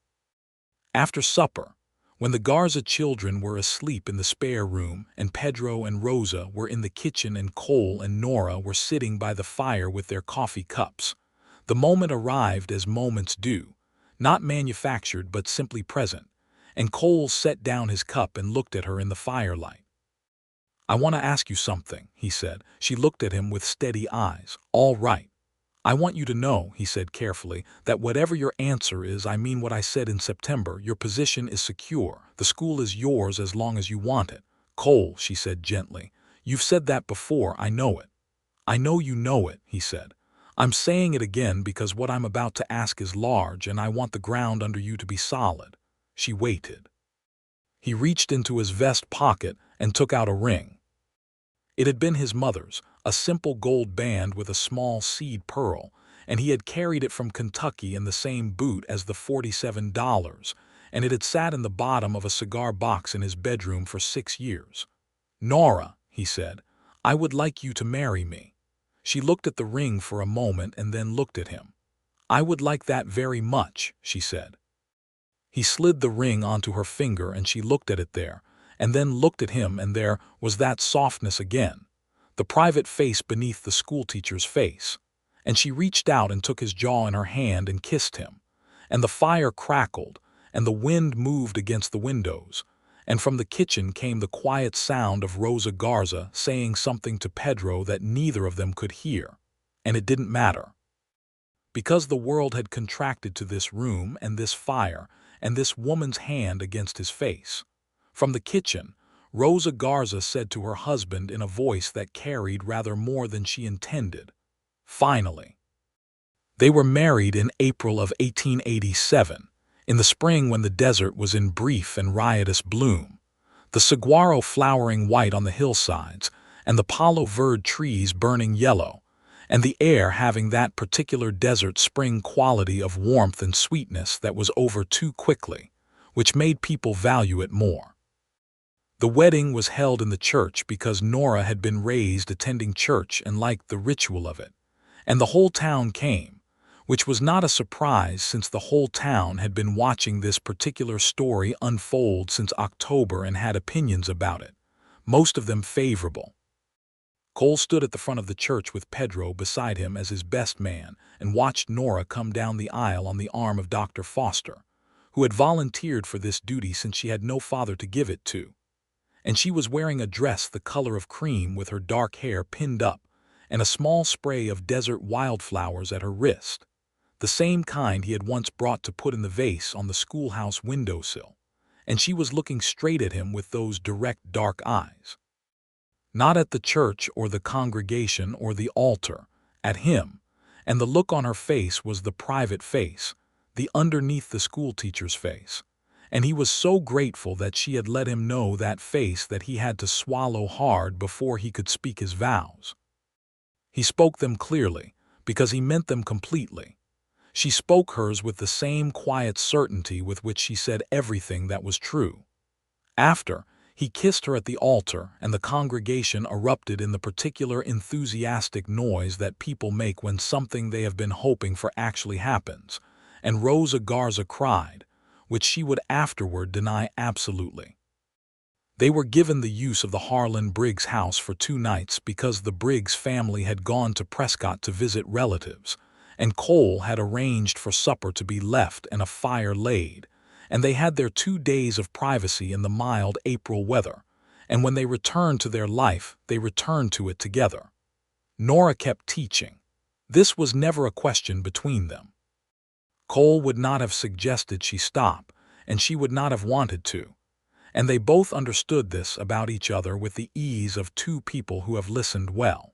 After supper, when the Garza children were asleep in the spare room and Pedro and Rosa were in the kitchen and Cole and Nora were sitting by the fire with their coffee cups, the moment arrived as moments do, not manufactured but simply present, and Cole set down his cup and looked at her in the firelight. "I want to ask you something," he said. She looked at him with steady eyes. "All right. I want you to know," he said carefully, "that whatever your answer is, I mean what I said in September, your position is secure. The school is yours as long as you want it." "Cole," she said gently, "you've said that before, I know it." "I know you know it," he said. "I'm saying it again because what I'm about to ask is large and I want the ground under you to be solid." She waited. He reached into his vest pocket and took out a ring. It had been his mother's, a simple gold band with a small seed pearl, and he had carried it from Kentucky in the same boot as the $47, and it had sat in the bottom of a cigar box in his bedroom for 6 years. "Nora," he said, "I would like you to marry me." She looked at the ring for a moment and then looked at him. "I would like that very much," she said. He slid the ring onto her finger and she looked at it there, and then looked at him, and there was that softness again, the private face beneath the schoolteacher's face. And she reached out and took his jaw in her hand and kissed him. And the fire crackled, and the wind moved against the windows, and from the kitchen came the quiet sound of Rosa Garza saying something to Pedro that neither of them could hear. And it didn't matter. Because the world had contracted to this room and this fire and this woman's hand against his face. From the kitchen, Rosa Garza said to her husband in a voice that carried rather more than she intended, "Finally." They were married in April of 1887, in the spring when the desert was in brief and riotous bloom, the saguaro flowering white on the hillsides, and the palo verde trees burning yellow, and the air having that particular desert spring quality of warmth and sweetness that was over too quickly, which made people value it more. The wedding was held in the church because Nora had been raised attending church and liked the ritual of it, and the whole town came, which was not a surprise since the whole town had been watching this particular story unfold since October and had opinions about it, most of them favorable. Cole stood at the front of the church with Pedro beside him as his best man and watched Nora come down the aisle on the arm of Dr. Foster, who had volunteered for this duty since she had no father to give it to. And she was wearing a dress the color of cream with her dark hair pinned up and a small spray of desert wildflowers at her wrist, the same kind he had once brought to put in the vase on the schoolhouse windowsill, and she was looking straight at him with those direct dark eyes. Not at the church or the congregation or the altar, at him, and the look on her face was the private face, the underneath the schoolteacher's face, and he was so grateful that she had let him know that face that he had to swallow hard before he could speak his vows. He spoke them clearly, because he meant them completely. She spoke hers with the same quiet certainty with which she said everything that was true. After, he kissed her at the altar, and the congregation erupted in the particular enthusiastic noise that people make when something they have been hoping for actually happens, and Rosa Garza cried, which she would afterward deny absolutely. They were given the use of the Harlan Briggs house for 2 nights because the Briggs family had gone to Prescott to visit relatives, and Cole had arranged for supper to be left and a fire laid, and they had their 2 days of privacy in the mild April weather, and when they returned to their life, they returned to it together. Nora kept teaching. This was never a question between them. Cole would not have suggested she stop, and she would not have wanted to, and they both understood this about each other with the ease of 2 people who have listened well.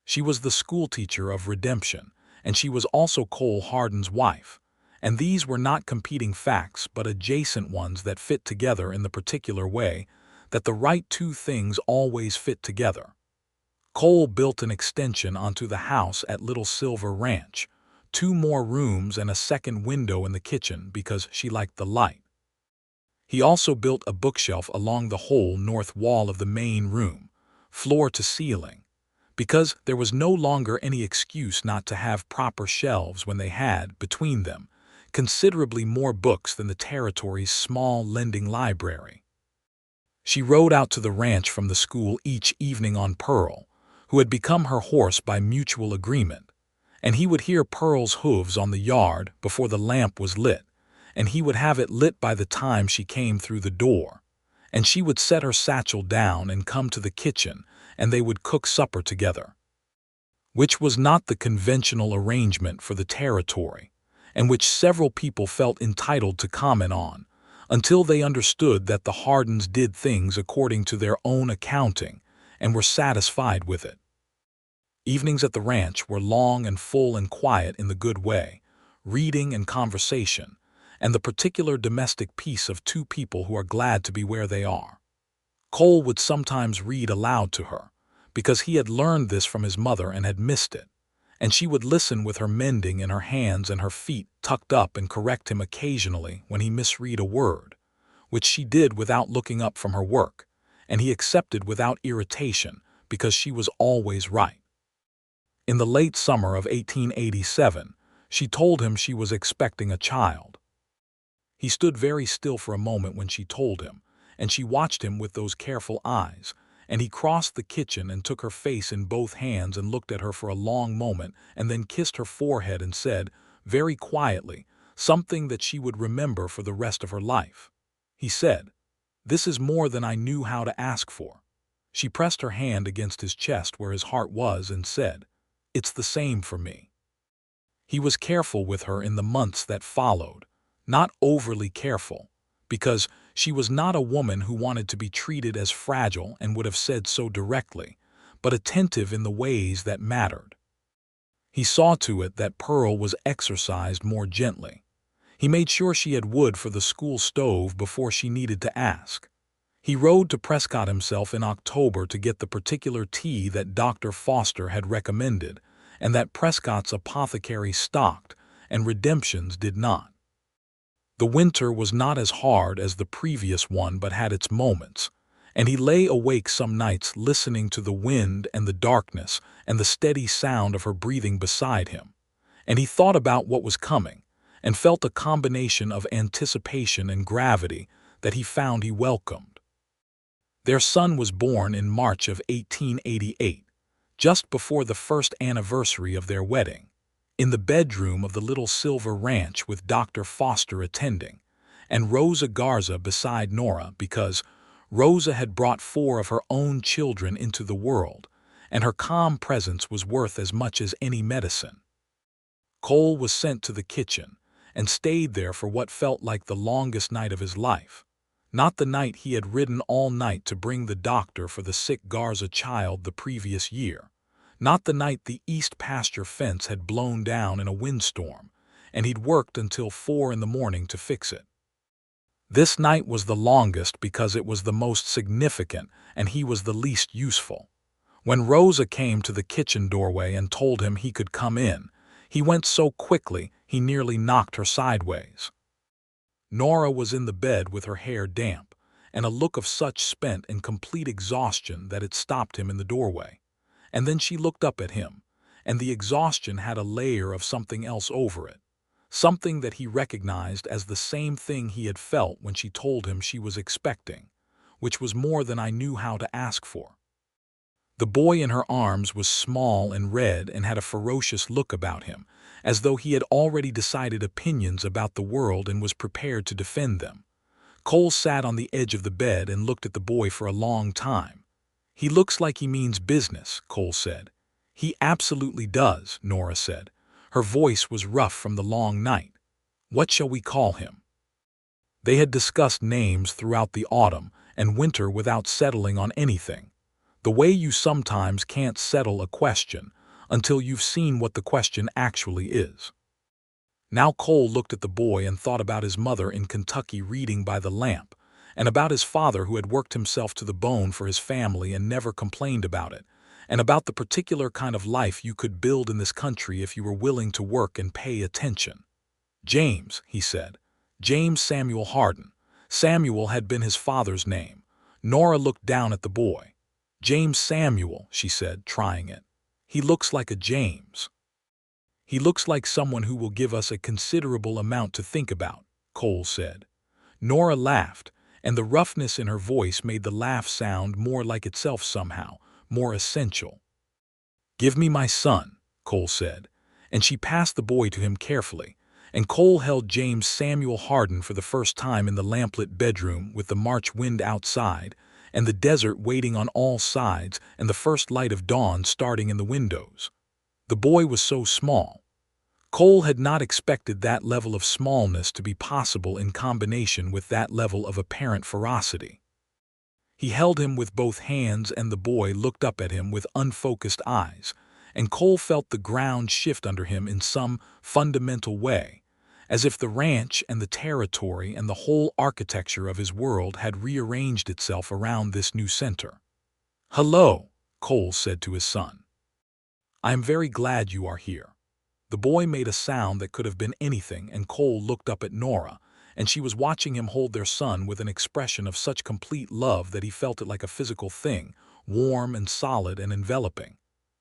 She was the schoolteacher of redemption, and she was also Cole Harden's wife, and these were not competing facts but adjacent ones that fit together in the particular way that the right 2 things always fit together. Cole built an extension onto the house at Little Silver Ranch, 2 more rooms and a second window in the kitchen because she liked the light. He also built a bookshelf along the whole north wall of the main room, floor to ceiling, because there was no longer any excuse not to have proper shelves when they had, between them, considerably more books than the territory's small lending library. She rode out to the ranch from the school each evening on Pearl, who had become her horse by mutual agreement, and he would hear Pearl's hooves on the yard before the lamp was lit, and he would have it lit by the time she came through the door, and she would set her satchel down and come to the kitchen, and they would cook supper together, which was not the conventional arrangement for the territory, and which several people felt entitled to comment on, until they understood that the Hardens did things according to their own accounting and were satisfied with it. Evenings at the ranch were long and full and quiet in the good way, reading and conversation, and the particular domestic peace of 2 people who are glad to be where they are. Cole would sometimes read aloud to her, because he had learned this from his mother and had missed it, and she would listen with her mending in her hands and her feet tucked up and correct him occasionally when he misread a word, which she did without looking up from her work, and he accepted without irritation because she was always right. In the late summer of 1887, she told him she was expecting a child. He stood very still for a moment when she told him, and she watched him with those careful eyes, and he crossed the kitchen and took her face in both hands and looked at her for a long moment and then kissed her forehead and said, very quietly, something that she would remember for the rest of her life. He said, "This is more than I knew how to ask for." She pressed her hand against his chest where his heart was and said, "It's the same for me." He was careful with her in the months that followed, not overly careful, because she was not a woman who wanted to be treated as fragile and would have said so directly, but attentive in the ways that mattered. He saw to it that Pearl was exercised more gently. He made sure she had wood for the school stove before she needed to ask. He rode to Prescott himself in October to get the particular tea that Dr. Foster had recommended, and that Prescott's apothecary stocked, and Redemption's did not. The winter was not as hard as the previous one but had its moments, and he lay awake some nights listening to the wind and the darkness and the steady sound of her breathing beside him, and he thought about what was coming and felt a combination of anticipation and gravity that he found he welcomed. Their son was born in March of 1888, just before the first anniversary of their wedding, in the bedroom of the Little Silver Ranch with Dr. Foster attending, and Rosa Garza beside Nora because Rosa had brought 4 of her own children into the world, and her calm presence was worth as much as any medicine. Cole was sent to the kitchen and stayed there for what felt like the longest night of his life. Not the night he had ridden all night to bring the doctor for the sick Garza child the previous year. Not the night the east pasture fence had blown down in a windstorm, and he'd worked until 4 in the morning to fix it. This night was the longest because it was the most significant and he was the least useful. When Rosa came to the kitchen doorway and told him he could come in, he went so quickly he nearly knocked her sideways. Nora was in the bed with her hair damp, and a look of such spent and complete exhaustion that it stopped him in the doorway. And then she looked up at him, and the exhaustion had a layer of something else over it, something that he recognized as the same thing he had felt when she told him she was expecting, which was more than I knew how to ask for. The boy in her arms was small and red and had a ferocious look about him, as though he had already decided opinions about the world and was prepared to defend them. Cole sat on the edge of the bed and looked at the boy for a long time. "He looks like he means business," Cole said. "He absolutely does," Nora said. Her voice was rough from the long night. "What shall we call him?" They had discussed names throughout the autumn and winter without settling on anything. The way you sometimes can't settle a question until you've seen what the question actually is. Now Cole looked at the boy and thought about his mother in Kentucky reading by the lamp, and about his father who had worked himself to the bone for his family and never complained about it, and about the particular kind of life you could build in this country if you were willing to work and pay attention. "James," he said. "James Samuel Harden." Samuel had been his father's name. Nora looked down at the boy. "James Samuel," she said, trying it. "He looks like a James." "He looks like someone who will give us a considerable amount to think about," Cole said. Nora laughed, and the roughness in her voice made the laugh sound more like itself somehow, more essential. "Give me my son," Cole said, and she passed the boy to him carefully, and Cole held James Samuel Harden for the first time in the lamplit bedroom with the March wind outside, and the desert waiting on all sides and the first light of dawn starting in the windows. The boy was so small. Cole had not expected that level of smallness to be possible in combination with that level of apparent ferocity. He held him with both hands and the boy looked up at him with unfocused eyes, and Cole felt the ground shift under him in some fundamental way, as if the ranch and the territory and the whole architecture of his world had rearranged itself around this new center. "Hello," Cole said to his son. "I am very glad you are here." The boy made a sound that could have been anything, and Cole looked up at Nora, and she was watching him hold their son with an expression of such complete love that he felt it like a physical thing, warm and solid and enveloping.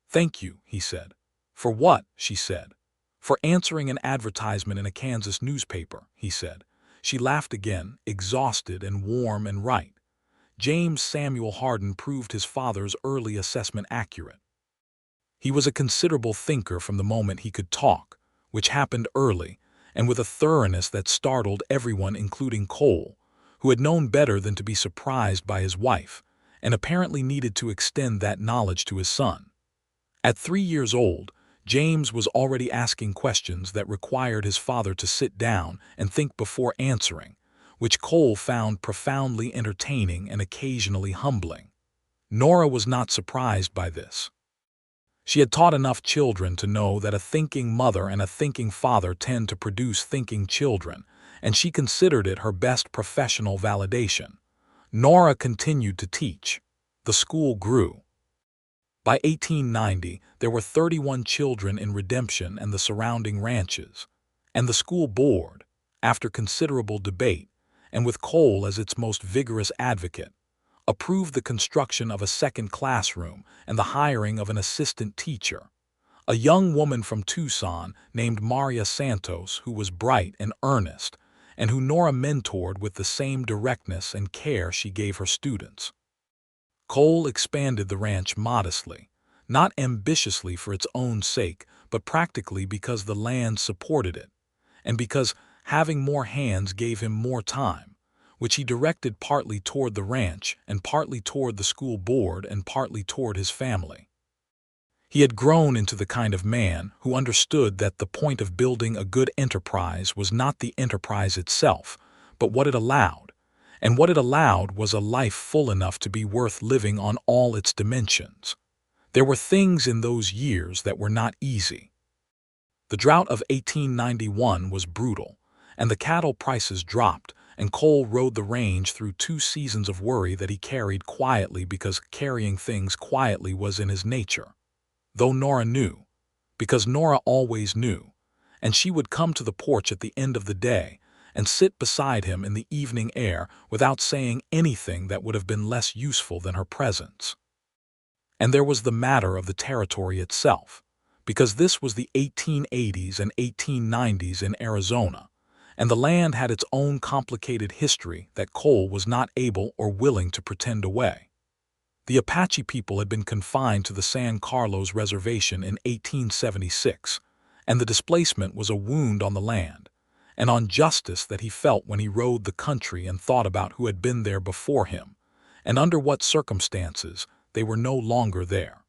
"Thank you," he said. "For what?" she said. "For answering an advertisement in a Kansas newspaper," he said. She laughed again, exhausted and warm and right. James Samuel Harden proved his father's early assessment accurate. He was a considerable thinker from the moment he could talk, which happened early, and with a thoroughness that startled everyone including Cole, who had known better than to be surprised by his wife, and apparently needed to extend that knowledge to his son. At 3 years old, James was already asking questions that required his father to sit down and think before answering, which Cole found profoundly entertaining and occasionally humbling. Nora was not surprised by this. She had taught enough children to know that a thinking mother and a thinking father tend to produce thinking children, and she considered it her best professional validation. Nora continued to teach. The school grew. By 1890, there were 31 children in Redemption and the surrounding ranches, and the school board, after considerable debate, and with Cole as its most vigorous advocate, approved the construction of a second classroom and the hiring of an assistant teacher. a young woman from Tucson named Maria Santos who was bright and earnest, and who Nora mentored with the same directness and care she gave her students. Cole expanded the ranch modestly, not ambitiously for its own sake, but practically because the land supported it, and because having more hands gave him more time, which he directed partly toward the ranch and partly toward the school board and partly toward his family. He had grown into the kind of man who understood that the point of building a good enterprise was not the enterprise itself, but what it allowed, and what it allowed was a life full enough to be worth living on all its dimensions. There were things in those years that were not easy. The drought of 1891 was brutal, and the cattle prices dropped, and Cole rode the range through 2 seasons of worry that he carried quietly because carrying things quietly was in his nature. Though Nora knew, because Nora always knew, and she would come to the porch at the end of the day and sit beside him in the evening air without saying anything that would have been less useful than her presence. And there was the matter of the territory itself, because this was the 1880s and 1890s in Arizona, and the land had its own complicated history that Cole was not able or willing to pretend away. The Apache people had been confined to the San Carlos Reservation in 1876, and the displacement was a wound on the land, and on justice that he felt when he rode the country and thought about who had been there before him, and under what circumstances they were no longer there.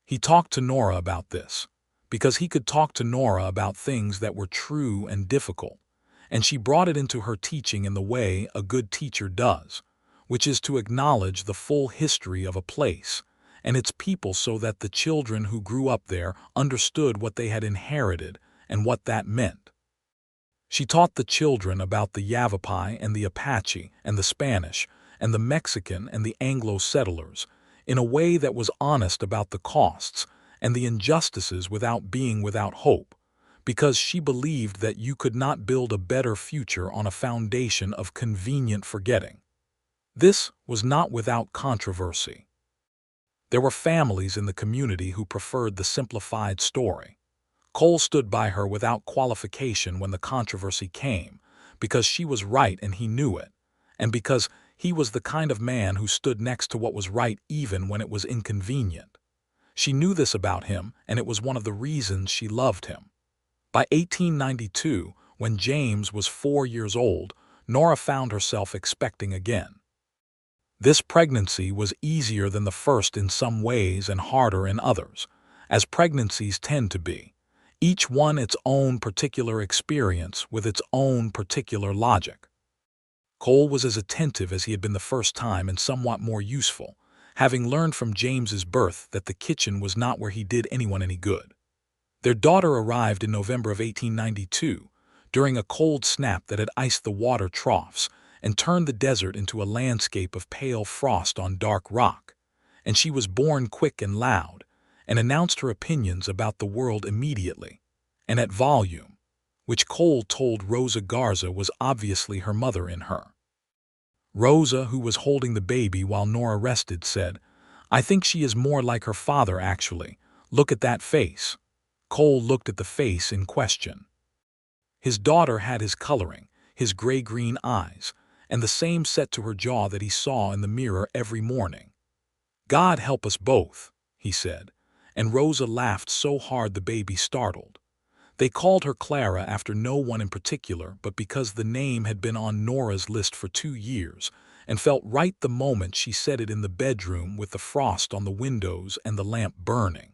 He talked to Nora about this, because he could talk to Nora about things that were true and difficult, and she brought it into her teaching in the way a good teacher does, which is to acknowledge the full history of a place and its people so that the children who grew up there understood what they had inherited and what that meant. She taught the children about the Yavapai and the Apache and the Spanish and the Mexican and the Anglo settlers in a way that was honest about the costs and the injustices without being without hope, because she believed that you could not build a better future on a foundation of convenient forgetting. This was not without controversy. There were families in the community who preferred the simplified story. Cole stood by her without qualification when the controversy came, because she was right and he knew it, and because he was the kind of man who stood next to what was right even when it was inconvenient. She knew this about him, and it was one of the reasons she loved him. By 1892, when James was 4 years old, Nora found herself expecting again. This pregnancy was easier than the first in some ways and harder in others, as pregnancies tend to be, each one its own particular experience with its own particular logic. Cole was as attentive as he had been the first time and somewhat more useful, having learned from James's birth that the kitchen was not where he did anyone any good. Their daughter arrived in November of 1892, during a cold snap that had iced the water troughs and turned the desert into a landscape of pale frost on dark rock, and she was born quick and loud, and announced her opinions about the world immediately, and at volume, which Cole told Rosa Garza was obviously her mother in her. Rosa, who was holding the baby while Nora rested, said, "I think she is more like her father, actually. Look at that face." Cole looked at the face in question. His daughter had his coloring, his gray-green eyes, and the same set to her jaw that he saw in the mirror every morning. "God help us both," he said, and Rosa laughed so hard the baby startled. They called her Clara after no one in particular, but because the name had been on Nora's list for 2 years, and felt right the moment she said it in the bedroom with the frost on the windows and the lamp burning.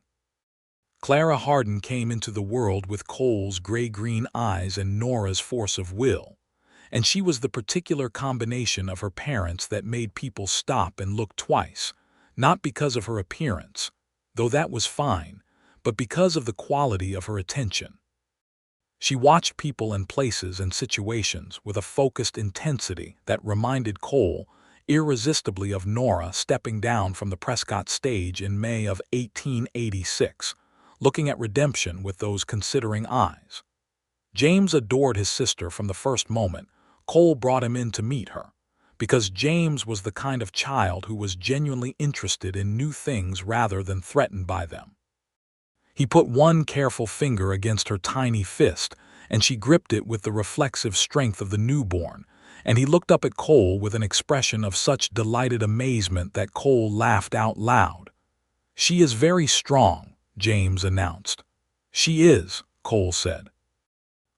Clara Harden came into the world with Cole's gray-green eyes and Nora's force of will, and she was the particular combination of her parents that made people stop and look twice, not because of her appearance, though that was fine, but because of the quality of her attention. She watched people and places and situations with a focused intensity that reminded Cole irresistibly of Nora stepping down from the Prescott stage in May of 1886, looking at redemption with those considering eyes. James adored his sister from the first moment Cole brought him in to meet her, because James was the kind of child who was genuinely interested in new things rather than threatened by them. He put one careful finger against her tiny fist, and she gripped it with the reflexive strength of the newborn, and he looked up at Cole with an expression of such delighted amazement that Cole laughed out loud. "She is very strong," James announced. "She is," Cole said.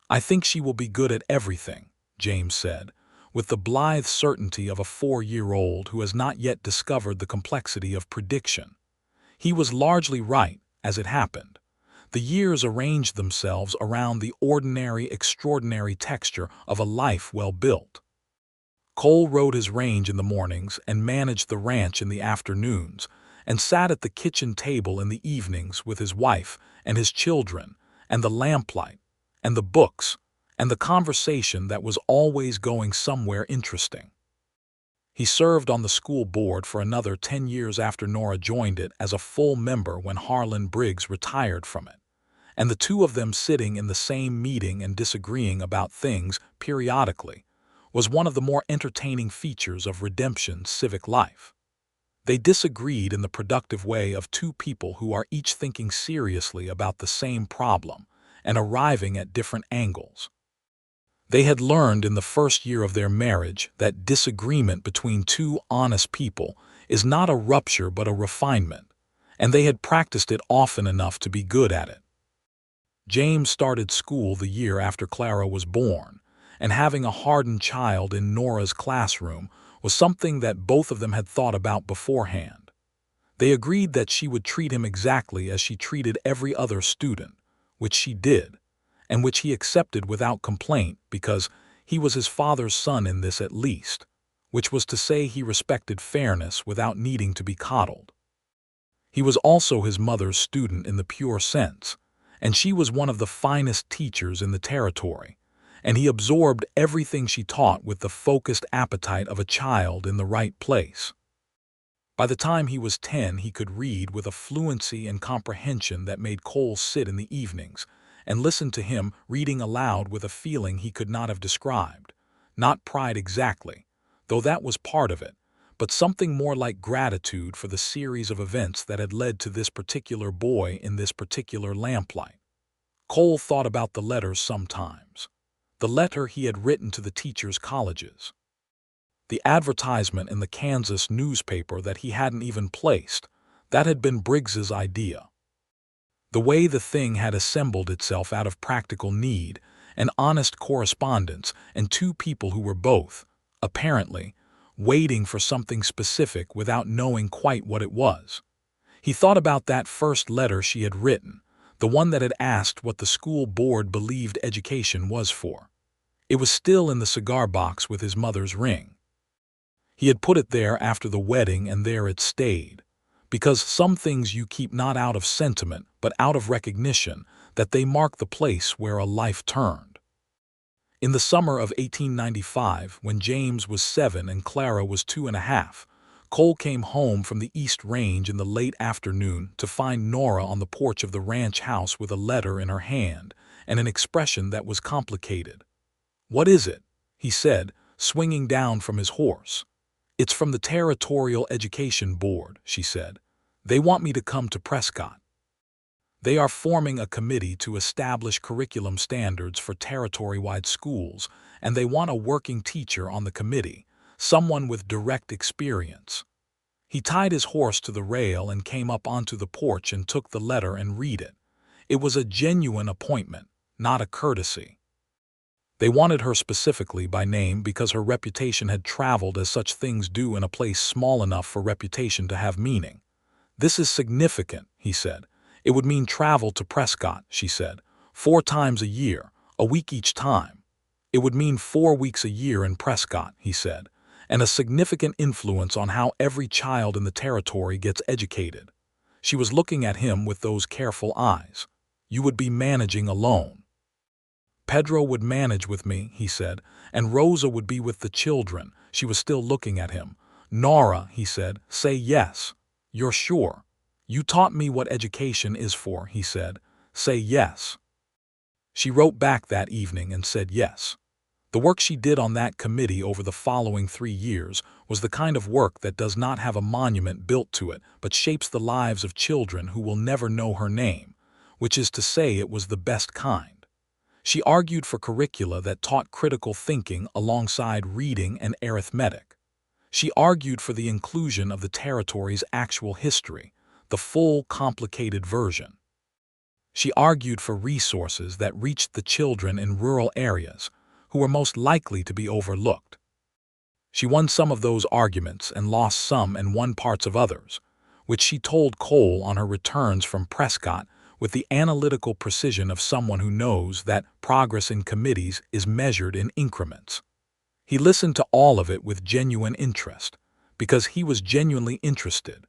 "I think she will be good at everything," James said, with the blithe certainty of a 4-year-old who has not yet discovered the complexity of prediction. He was largely right, as it happened. The years arranged themselves around the ordinary, extraordinary texture of a life well built. Cole rode his range in the mornings and managed the ranch in the afternoons, and sat at the kitchen table in the evenings with his wife and his children, and the lamplight, and the books, and the conversation that was always going somewhere interesting. He served on the school board for another 10 years after Nora joined it as a full member when Harlan Briggs retired from it, and the two of them sitting in the same meeting and disagreeing about things periodically was one of the more entertaining features of Redemption's civic life. They disagreed in the productive way of two people who are each thinking seriously about the same problem and arriving at different angles. They had learned in the first year of their marriage that disagreement between two honest people is not a rupture but a refinement, and they had practiced it often enough to be good at it. James started school the year after Clara was born, and having a hardened child in Nora's classroom was something that both of them had thought about beforehand. They agreed that she would treat him exactly as she treated every other student, which she did, and which he accepted without complaint because he was his father's son in this at least, which was to say he respected fairness without needing to be coddled. He was also his mother's student in the pure sense, and she was one of the finest teachers in the territory, and he absorbed everything she taught with the focused appetite of a child in the right place. By the time he was 10, he could read with a fluency and comprehension that made Cole sit in the evenings and listen to him reading aloud with a feeling he could not have described. Not pride exactly, though that was part of it, but something more like gratitude for the series of events that had led to this particular boy in this particular lamplight. Cole thought about the letters sometimes. The letter he had written to the teachers' colleges. The advertisement in the Kansas newspaper that he hadn't even placed, that had been Briggs's idea. The way the thing had assembled itself out of practical need, an honest correspondence, and two people who were both, apparently, waiting for something specific without knowing quite what it was. He thought about that first letter she had written, the one that had asked what the school board believed education was for. It was still in the cigar box with his mother's ring. He had put it there after the wedding, and there it stayed, because some things you keep not out of sentiment but out of recognition that they mark the place where a life turned. In the summer of 1895, when James was 7 and Clara was 2.5, Cole came home from the East Range in the late afternoon to find Nora on the porch of the ranch house with a letter in her hand and an expression that was complicated. "What is it?" he said, swinging down from his horse. "It's from the Territorial Education Board," she said. "They want me to come to Prescott. They are forming a committee to establish curriculum standards for territory-wide schools, and they want a working teacher on the committee, someone with direct experience." He tied his horse to the rail and came up onto the porch and took the letter and read it. It was a genuine appointment, not a courtesy. They wanted her specifically by name because her reputation had traveled as such things do in a place small enough for reputation to have meaning. "This is significant," he said. "It would mean travel to Prescott," she said, 4 times a year, a week each time. "It would mean 4 weeks a year in Prescott," he said, "and a significant influence on how every child in the territory gets educated." She was looking at him with those careful eyes. "You would be managing alone." "Pedro would manage with me," he said, "and Rosa would be with the children." She was still looking at him. "Nora," he said, "say yes. You're sure? You taught me what education is for," he said. "Say yes." She wrote back that evening and said yes. The work she did on that committee over the following 3 years was the kind of work that does not have a monument built to it but shapes the lives of children who will never know her name, which is to say it was the best kind. She argued for curricula that taught critical thinking alongside reading and arithmetic. She argued for the inclusion of the territory's actual history, the full, complicated version. She argued for resources that reached the children in rural areas, who were most likely to be overlooked. She won some of those arguments and lost some and won parts of others, which she told Cole on her returns from Prescott with the analytical precision of someone who knows that progress in committees is measured in increments. He listened to all of it with genuine interest, because he was genuinely interested,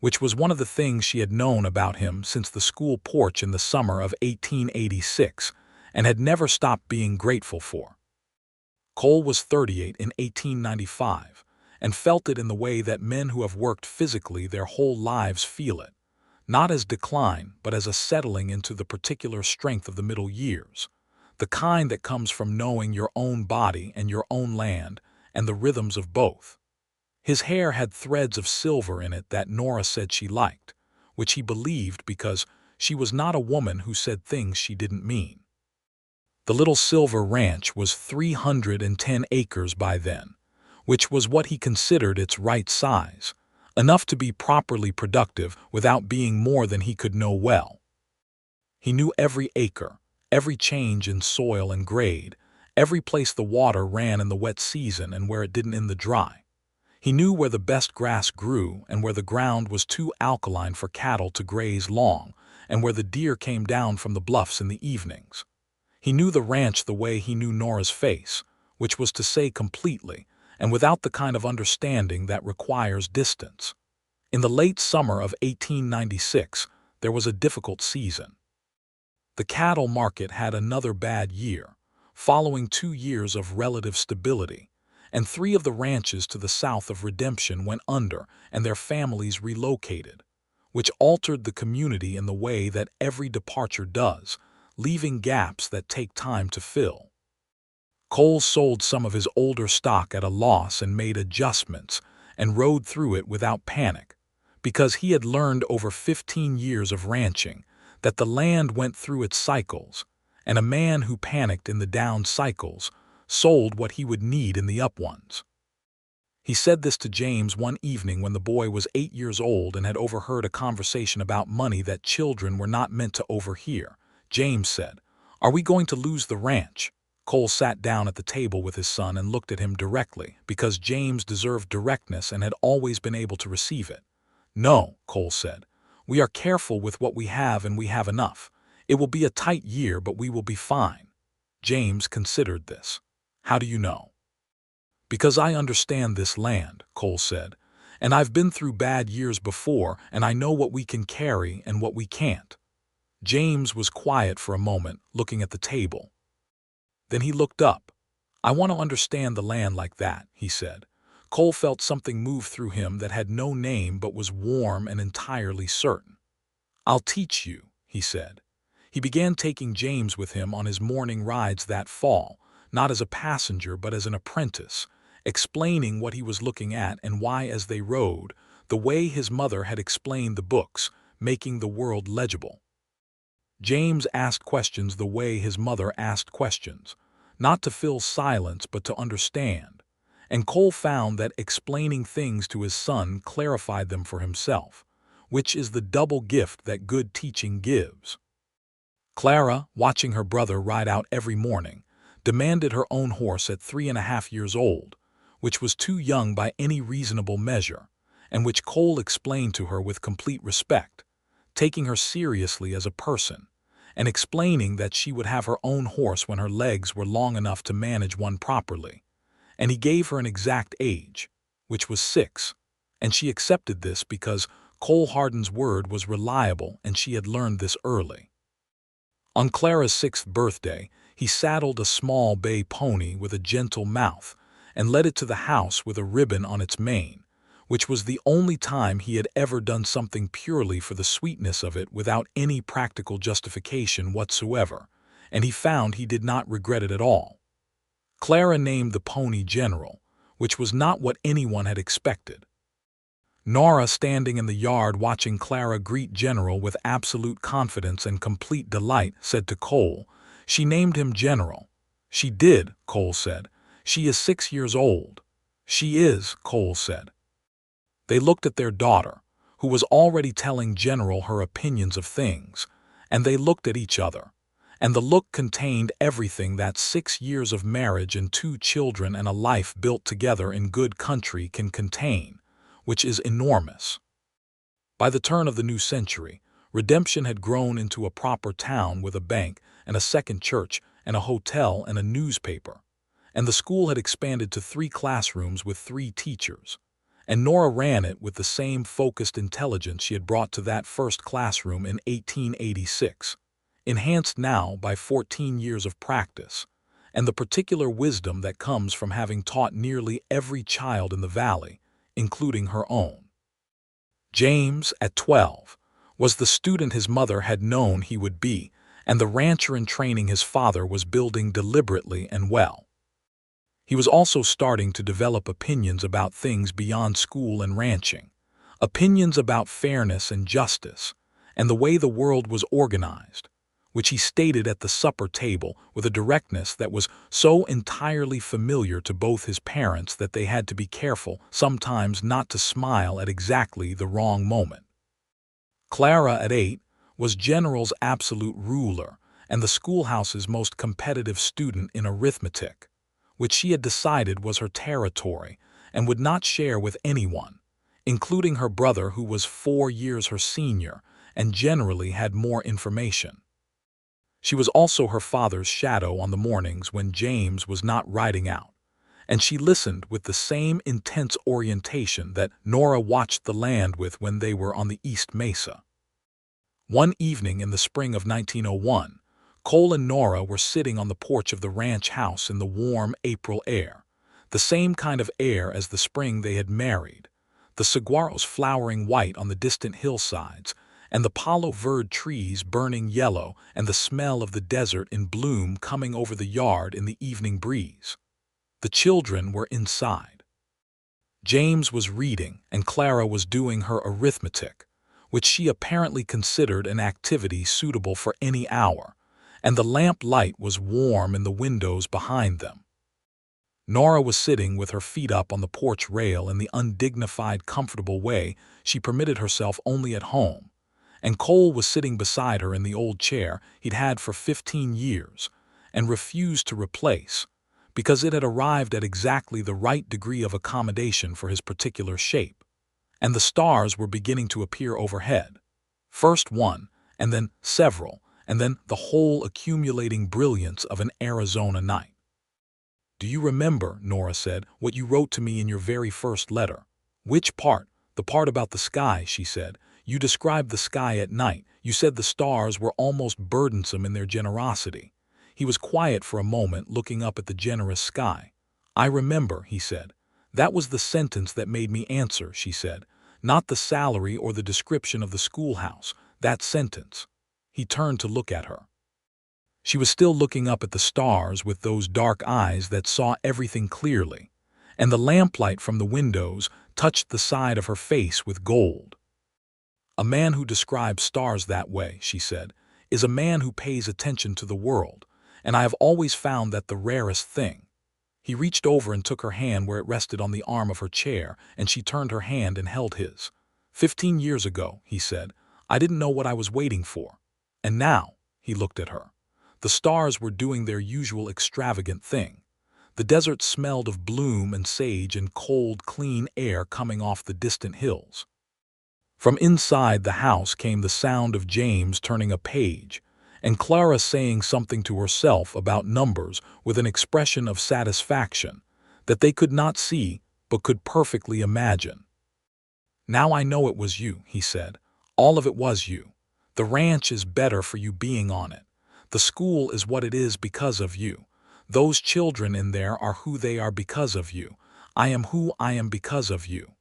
which was one of the things she had known about him since the school porch in the summer of 1886 and had never stopped being grateful for. Cole was 38 in 1895 and felt it in the way that men who have worked physically their whole lives feel it, not as decline but as a settling into the particular strength of the middle years, the kind that comes from knowing your own body and your own land and the rhythms of both. His hair had threads of silver in it that Nora said she liked, which he believed because she was not a woman who said things she didn't mean. The Little Silver Ranch was 310 acres by then, which was what he considered its right size, enough to be properly productive without being more than he could know well. He knew every acre, every change in soil and grade, every place the water ran in the wet season and where it didn't in the dry. He knew where the best grass grew and where the ground was too alkaline for cattle to graze long and where the deer came down from the bluffs in the evenings. He knew the ranch the way he knew Nora's face, which was to say completely, and without the kind of understanding that requires distance. In the late summer of 1896, there was a difficult season. The cattle market had another bad year, following 2 years of relative stability, and 3 of the ranches to the south of Redemption went under and their families relocated, which altered the community in the way that every departure does, leaving gaps that take time to fill. Cole sold some of his older stock at a loss and made adjustments and rode through it without panic, because he had learned over 15 years of ranching that the land went through its cycles, and a man who panicked in the down cycles sold what he would need in the up ones. He said this to James one evening when the boy was 8 years old and had overheard a conversation about money that children were not meant to overhear. James said, "Are we going to lose the ranch?" Cole sat down at the table with his son and looked at him directly, because James deserved directness and had always been able to receive it. "No," Cole said. "We are careful with what we have and we have enough. It will be a tight year, but we will be fine." James considered this. "How do you know?" "Because I understand this land," Cole said, "and I've been through bad years before and I know what we can carry and what we can't." James was quiet for a moment, looking at the table. Then he looked up. "I want to understand the land like that," he said. Cole felt something move through him that had no name but was warm and entirely certain. "I'll teach you," he said. He began taking James with him on his morning rides that fall, not as a passenger but as an apprentice, explaining what he was looking at and why as they rode, the way his mother had explained the books, making the world legible. James asked questions the way his mother asked questions, not to fill silence but to understand, and Cole found that explaining things to his son clarified them for himself, which is the double gift that good teaching gives. Clara, watching her brother ride out every morning, demanded her own horse at 3.5 years old, which was too young by any reasonable measure, and which Cole explained to her with complete respect, taking her seriously as a person, and explaining that she would have her own horse when her legs were long enough to manage one properly. And he gave her an exact age, which was 6, and she accepted this because Cole Harden's word was reliable and she had learned this early. On Clara's 6th birthday, he saddled a small bay pony with a gentle mouth and led it to the house with a ribbon on its mane, which was the only time he had ever done something purely for the sweetness of it without any practical justification whatsoever, and he found he did not regret it at all. Clara named the pony General, which was not what anyone had expected. Nora, standing in the yard watching Clara greet General with absolute confidence and complete delight, said to Cole, "She named him General." "She did," Cole said. "She is 6 years old." "She is," Cole said. They looked at their daughter, who was already telling General her opinions of things, and they looked at each other. And the look contained everything that 6 years of marriage and 2 children and a life built together in good country can contain, which is enormous. By the turn of the new century, Redemption had grown into a proper town with a bank and a second church and a hotel and a newspaper, and the school had expanded to 3 classrooms with 3 teachers, and Nora ran it with the same focused intelligence she had brought to that first classroom in 1886, enhanced now by 14 years of practice, and the particular wisdom that comes from having taught nearly every child in the valley, including her own. James, at 12, was the student his mother had known he would be, and the rancher in training his father was building deliberately and well. He was also starting to develop opinions about things beyond school and ranching, opinions about fairness and justice, and the way the world was organized, which he stated at the supper table with a directness that was so entirely familiar to both his parents that they had to be careful sometimes not to smile at exactly the wrong moment. Clara, at 8, was General's absolute ruler and the schoolhouse's most competitive student in arithmetic, which she had decided was her territory and would not share with anyone, including her brother, who was 4 years her senior and generally had more information. She was also her father's shadow on the mornings when James was not riding out, and she listened with the same intense orientation that Nora watched the land with when they were on the East Mesa. One evening in the spring of 1901, Cole and Nora were sitting on the porch of the ranch house in the warm April air, the same kind of air as the spring they had married, the saguaros flowering white on the distant hillsides, and the palo verde trees burning yellow, and the smell of the desert in bloom coming over the yard in the evening breeze. The children were inside. James was reading, and Clara was doing her arithmetic, which she apparently considered an activity suitable for any hour, and the lamp light was warm in the windows behind them. Nora was sitting with her feet up on the porch rail in the undignified, comfortable way she permitted herself only at home, and Cole was sitting beside her in the old chair he'd had for 15 years and refused to replace, because it had arrived at exactly the right degree of accommodation for his particular shape, and the stars were beginning to appear overhead. First one, and then several, and then the whole accumulating brilliance of an Arizona night. "Do you remember," Nora said, "what you wrote to me in your very first letter?" "Which part?" "The part about the sky," she said. "You described the sky at night. You said the stars were almost burdensome in their generosity." He was quiet for a moment, looking up at the generous sky. "I remember," he said. "That was the sentence that made me answer," she said. "Not the salary or the description of the schoolhouse. That sentence." He turned to look at her. She was still looking up at the stars with those dark eyes that saw everything clearly, and the lamplight from the windows touched the side of her face with gold. "A man who describes stars that way," she said, "is a man who pays attention to the world, and I have always found that the rarest thing." He reached over and took her hand where it rested on the arm of her chair, and she turned her hand and held his. "15 years ago," he said, "I didn't know what I was waiting for. And now," he looked at her, "the stars were doing their usual extravagant thing. The desert smelled of bloom and sage and cold, clean air coming off the distant hills." From inside the house came the sound of James turning a page, and Clara saying something to herself about numbers with an expression of satisfaction that they could not see but could perfectly imagine. "Now I know it was you," he said. "All of it was you. The ranch is better for you being on it. The school is what it is because of you. Those children in there are who they are because of you. I am who I am because of you."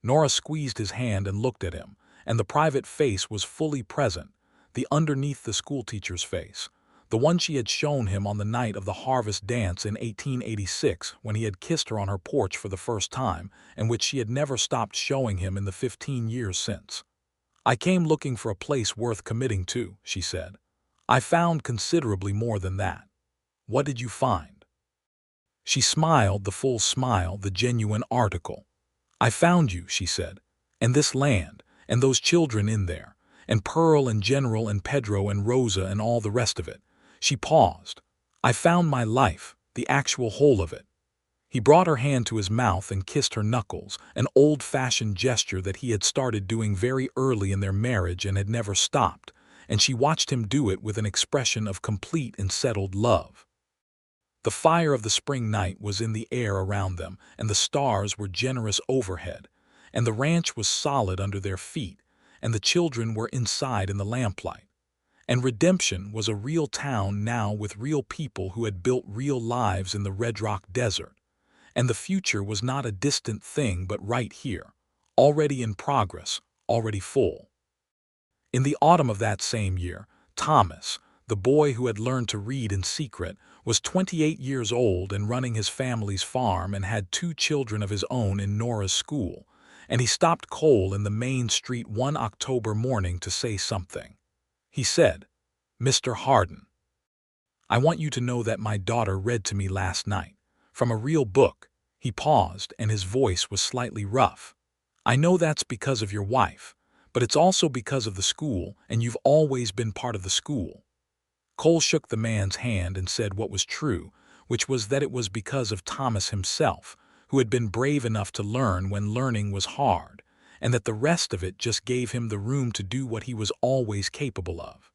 Nora squeezed his hand and looked at him, and the private face was fully present, the underneath the schoolteacher's face, the one she had shown him on the night of the harvest dance in 1886 when he had kissed her on her porch for the first time, and which she had never stopped showing him in the 15 years since. "I came looking for a place worth committing to," she said. "I found considerably more than that. What did you find?" She smiled the full smile, the genuine article. "I found you," she said, "and this land, and those children in there, and Pearl and General and Pedro and Rosa and all the rest of it." She paused. "I found my life, the actual whole of it." He brought her hand to his mouth and kissed her knuckles, an old-fashioned gesture that he had started doing very early in their marriage and had never stopped, and she watched him do it with an expression of complete and settled love. The fire of the spring night was in the air around them, and the stars were generous overhead, and the ranch was solid under their feet, and the children were inside in the lamplight. And Redemption was a real town now with real people who had built real lives in the Red Rock Desert. And the future was not a distant thing but right here, already in progress, already full. In the autumn of that same year, Thomas, the boy who had learned to read in secret, was 28 years old and running his family's farm and had 2 children of his own in Nora's school, and he stopped Cole in the main street one October morning to say something. He said, "Mr. Harden, I want you to know that my daughter read to me last night, from a real book." He paused, and his voice was slightly rough. "I know that's because of your wife, but it's also because of the school, and you've always been part of the school." Cole shook the man's hand and said what was true, which was that it was because of Thomas himself, who had been brave enough to learn when learning was hard, and that the rest of it just gave him the room to do what he was always capable of.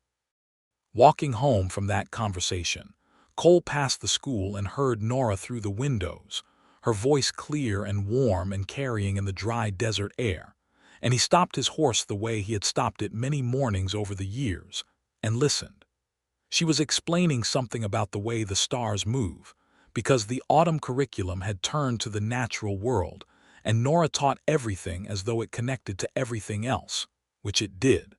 Walking home from that conversation, Cole passed the school and heard Nora through the windows, her voice clear and warm and carrying in the dry desert air, and he stopped his horse the way he had stopped it many mornings over the years, and listened. She was explaining something about the way the stars move, because the autumn curriculum had turned to the natural world, and Nora taught everything as though it connected to everything else, which it did.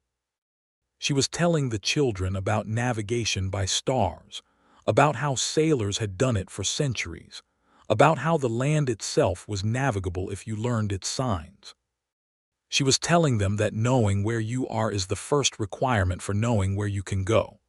She was telling the children about navigation by stars, about how sailors had done it for centuries, about how the land itself was navigable if you learned its signs. She was telling them that knowing where you are is the first requirement for knowing where you can go.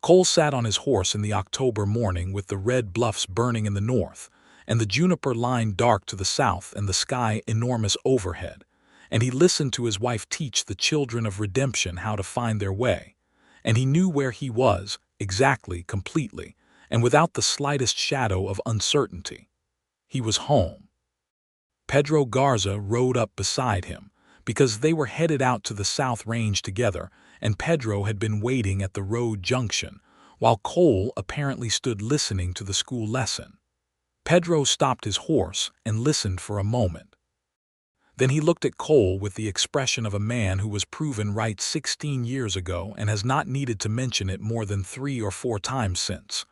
Cole sat on his horse in the October morning with the red bluffs burning in the north, and the juniper line dark to the south and the sky enormous overhead, and he listened to his wife teach the children of Redemption how to find their way, and he knew where he was, exactly, completely, and without the slightest shadow of uncertainty. He was home. Pedro Garza rode up beside him, because they were headed out to the South Range together, and Pedro had been waiting at the road junction, while Cole apparently stood listening to the school lesson. Pedro stopped his horse and listened for a moment. Then he looked at Cole with the expression of a man who was proven right 16 years ago and has not needed to mention it more than 3 or 4 times since.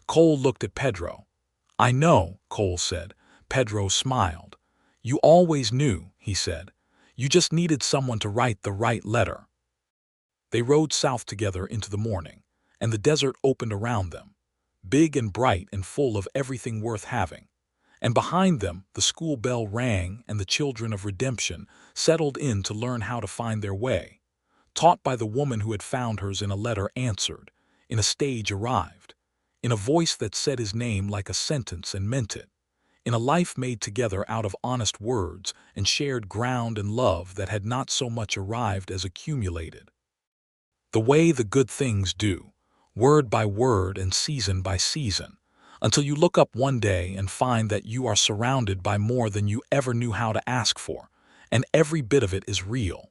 Cole looked at Pedro. "I know," Cole said. Pedro smiled. "You always knew," he said. "You just needed someone to write the right letter." They rode south together into the morning, and the desert opened around them, big and bright and full of everything worth having. And behind them the school bell rang and the children of Redemption settled in to learn how to find their way, taught by the woman who had found hers in a letter answered, in a stage arrived, in a voice that said his name like a sentence and meant it, in a life made together out of honest words and shared ground and love that had not so much arrived as accumulated. The way the good things do, word by word and season by season, until you look up one day and find that you are surrounded by more than you ever knew how to ask for, and every bit of it is real.